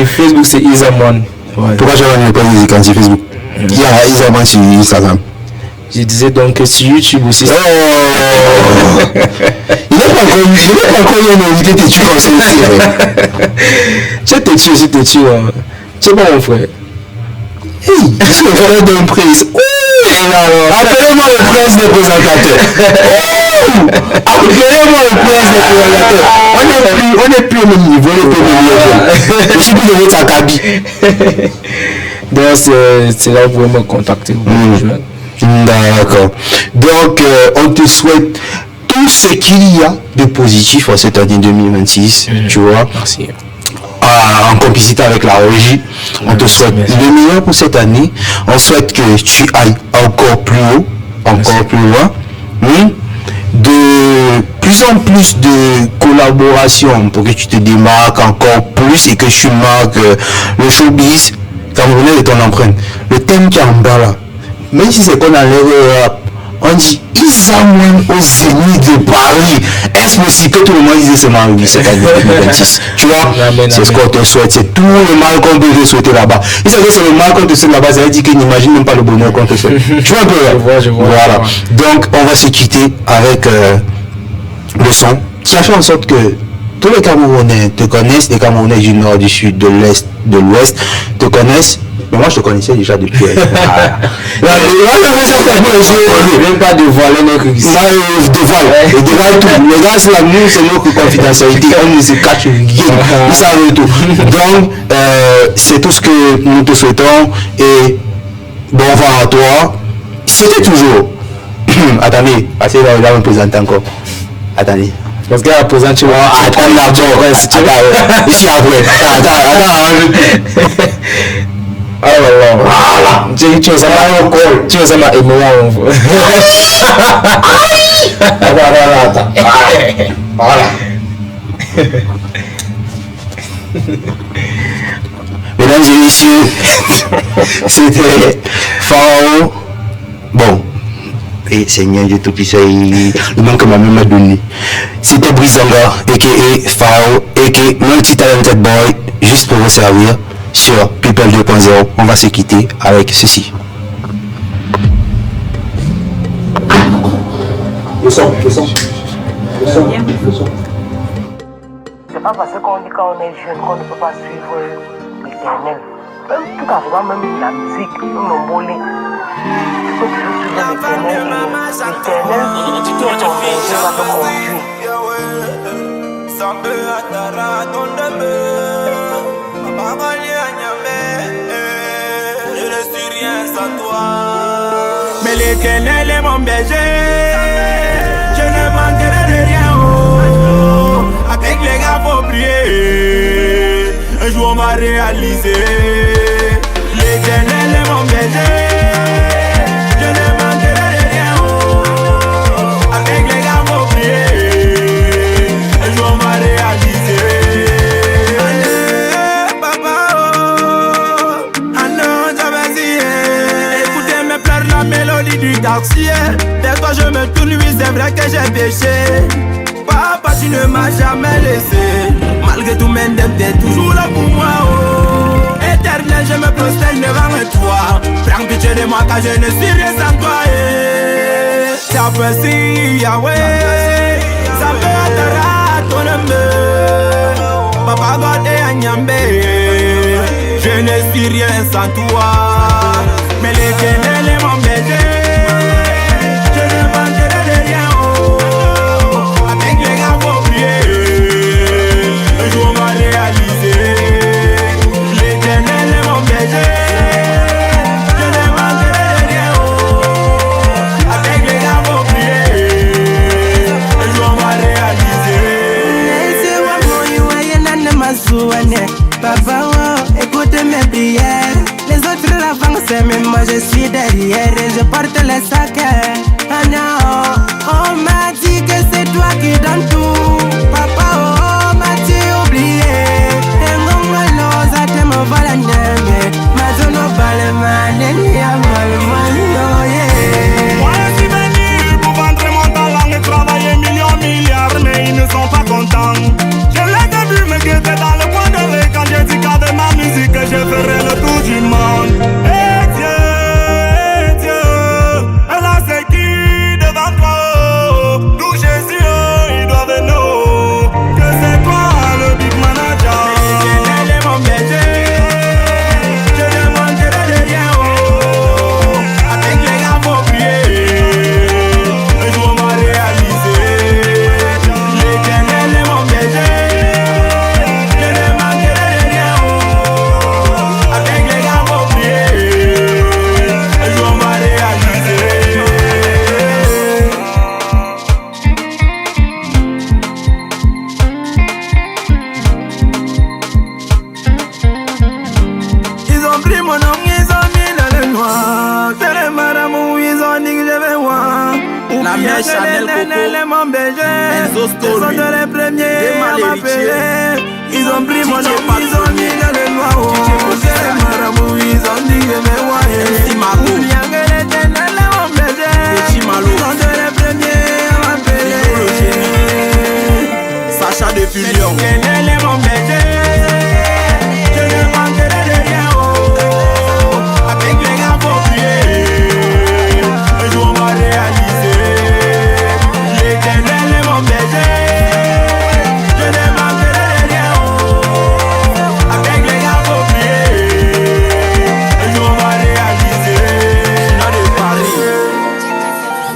Facebook, c'est Isaman. Pourquoi j'ai le point des écrans sur Facebook? Il y a Isaman sur Instagram. Je disais donc que sur YouTube aussi. Il n'est pas encore une invité de tu comme ça. Je te tue. Tu es pas mon frère. Je suis le frère d'un prince. Appelez-moi le prince des présentateurs. Appelez-moi le prince des présentateurs. On n'est plus au même niveau. Je suis plus de votre acabit. Donc c'est là où vous pouvez me contacter. D'accord. Donc on te souhaite tout ce qu'il y a de positif en cette année 2026. Tu vois. Merci. En complicité avec la régie, on te souhaite le meilleur pour cette année. On souhaite que tu ailles encore plus haut, encore plus loin. De plus en plus de collaboration pour que tu te démarques encore plus et que tu marques le showbiz camerounais de ton empreinte. Le thème qui est en bas là, même si c'est qu'on a l'air on dit Isaman au Zénith de Paris. Est-ce possible que tout le monde dise seulement oui cette année 2026? Tu vois, c'est ce qu'on te souhaite, c'est tout le mal qu'on peut te souhaiter là-bas. Et c'est le mal qu'on te souhaite là-bas, ça veut dire qu'il n'imagine même pas le bonheur qu'on te souhaite. Tu vois un peu? Je vois. Voilà. Donc on va se quitter avec le son. Ça fait en sorte que tous les Camerounais te connaissent, les Camerounais du nord, du sud, de l'est, de l'ouest te connaissent. Mais moi je te connaissais déjà depuis. Même pas dévoiler notre histoire. Dévoile tout. Les gars, c'est nous, c'est notre confidentialité. On ne se cache rien. Ils savent tout. Donc, c'est tout ce que nous te souhaitons. Et bon vent à toi. C'était toujours. Attendez, parce qu'il va me présenter encore. Attendez. Parce qu'elle a posé un tu vois. Attends, ici après. Attends. Voilà. Tu es sama Voilà. Mesdames et messieurs, c'était Pharaon. Bon, et Seigneur Dieu Tout-Puissant, le nom que ma mère m'a donné. C'était Brisanga, a.k.a. Pharaon, a.k.a. Multi-Talented Boy, juste pour vous servir sur People 2.0. On va se quitter avec ceci. Le son. C'est pas parce qu'on dit quand on est jeune qu'on ne peut pas suivre l'éternel. Même tout à fait, même la musique, même le bolé. Tu peux toujours suivre l'éternel. L'éternel, tu va te conduire. Je ne suis rien sans toi. Mais l'éternel est mon berger. Je ne manquerai de rien. Avec les gars, faut prier. Un jour, on va réaliser. L'éternel est mon berger. Je ne manquerai de rien. Avec les gars, faut prier. Un jour, on va réaliser. Allez, papa, oh. Ah non, j'avais dit. Écoutez mes pleurs, la mélodie du quartier. Vers toi, je me tourne, oui, c'est vrai que j'ai péché. Papa, tu ne m'as jamais laissé. Malgré tout, même t'es toujours là pour moi. Oh. Éternel, je me prosterne devant toi. Prends pitié de moi car je ne suis rien sans toi. Ça peut si Yahweh, ça peut être ton amour. Papa God et Agnambé, je ne suis rien sans toi. Mais l'éternel est mon berger. Je ne manquerai de rien. L'éternel est mon berger. Je ne manquerai de rien. Avec les gars, faut prier. Un jour, on va réaliser. Papa, écoute mes prières. Les autres l'avancent, mais moi je suis derrière. Et je porte les sacs. Ah non, on m'a dit que c'est toi qui donnes tout. Papa, oh, m'as-tu oublié? Moi je suis venu pour vendre mon talent et travailler milliards, mais ils ne sont pas contents. Je les ai vus me guetter dans le coin de rue quand j'ai dit qu'avec ma musique je ferai le tour du monde. Et Dieu, là c'est qui devant toi? D'où Jésus, il doit venir. Que c'est toi le big manager. L'éternel est mon berger. Ils sont les premiers à m'appeler. Ils ont pris mon nom, ils ont mis dans le noir. Marabout, ils ont dit que mes voyés. L'éternel est mon berger. Ils sont les premiers à m'appeler. Sacha depuis Lyon.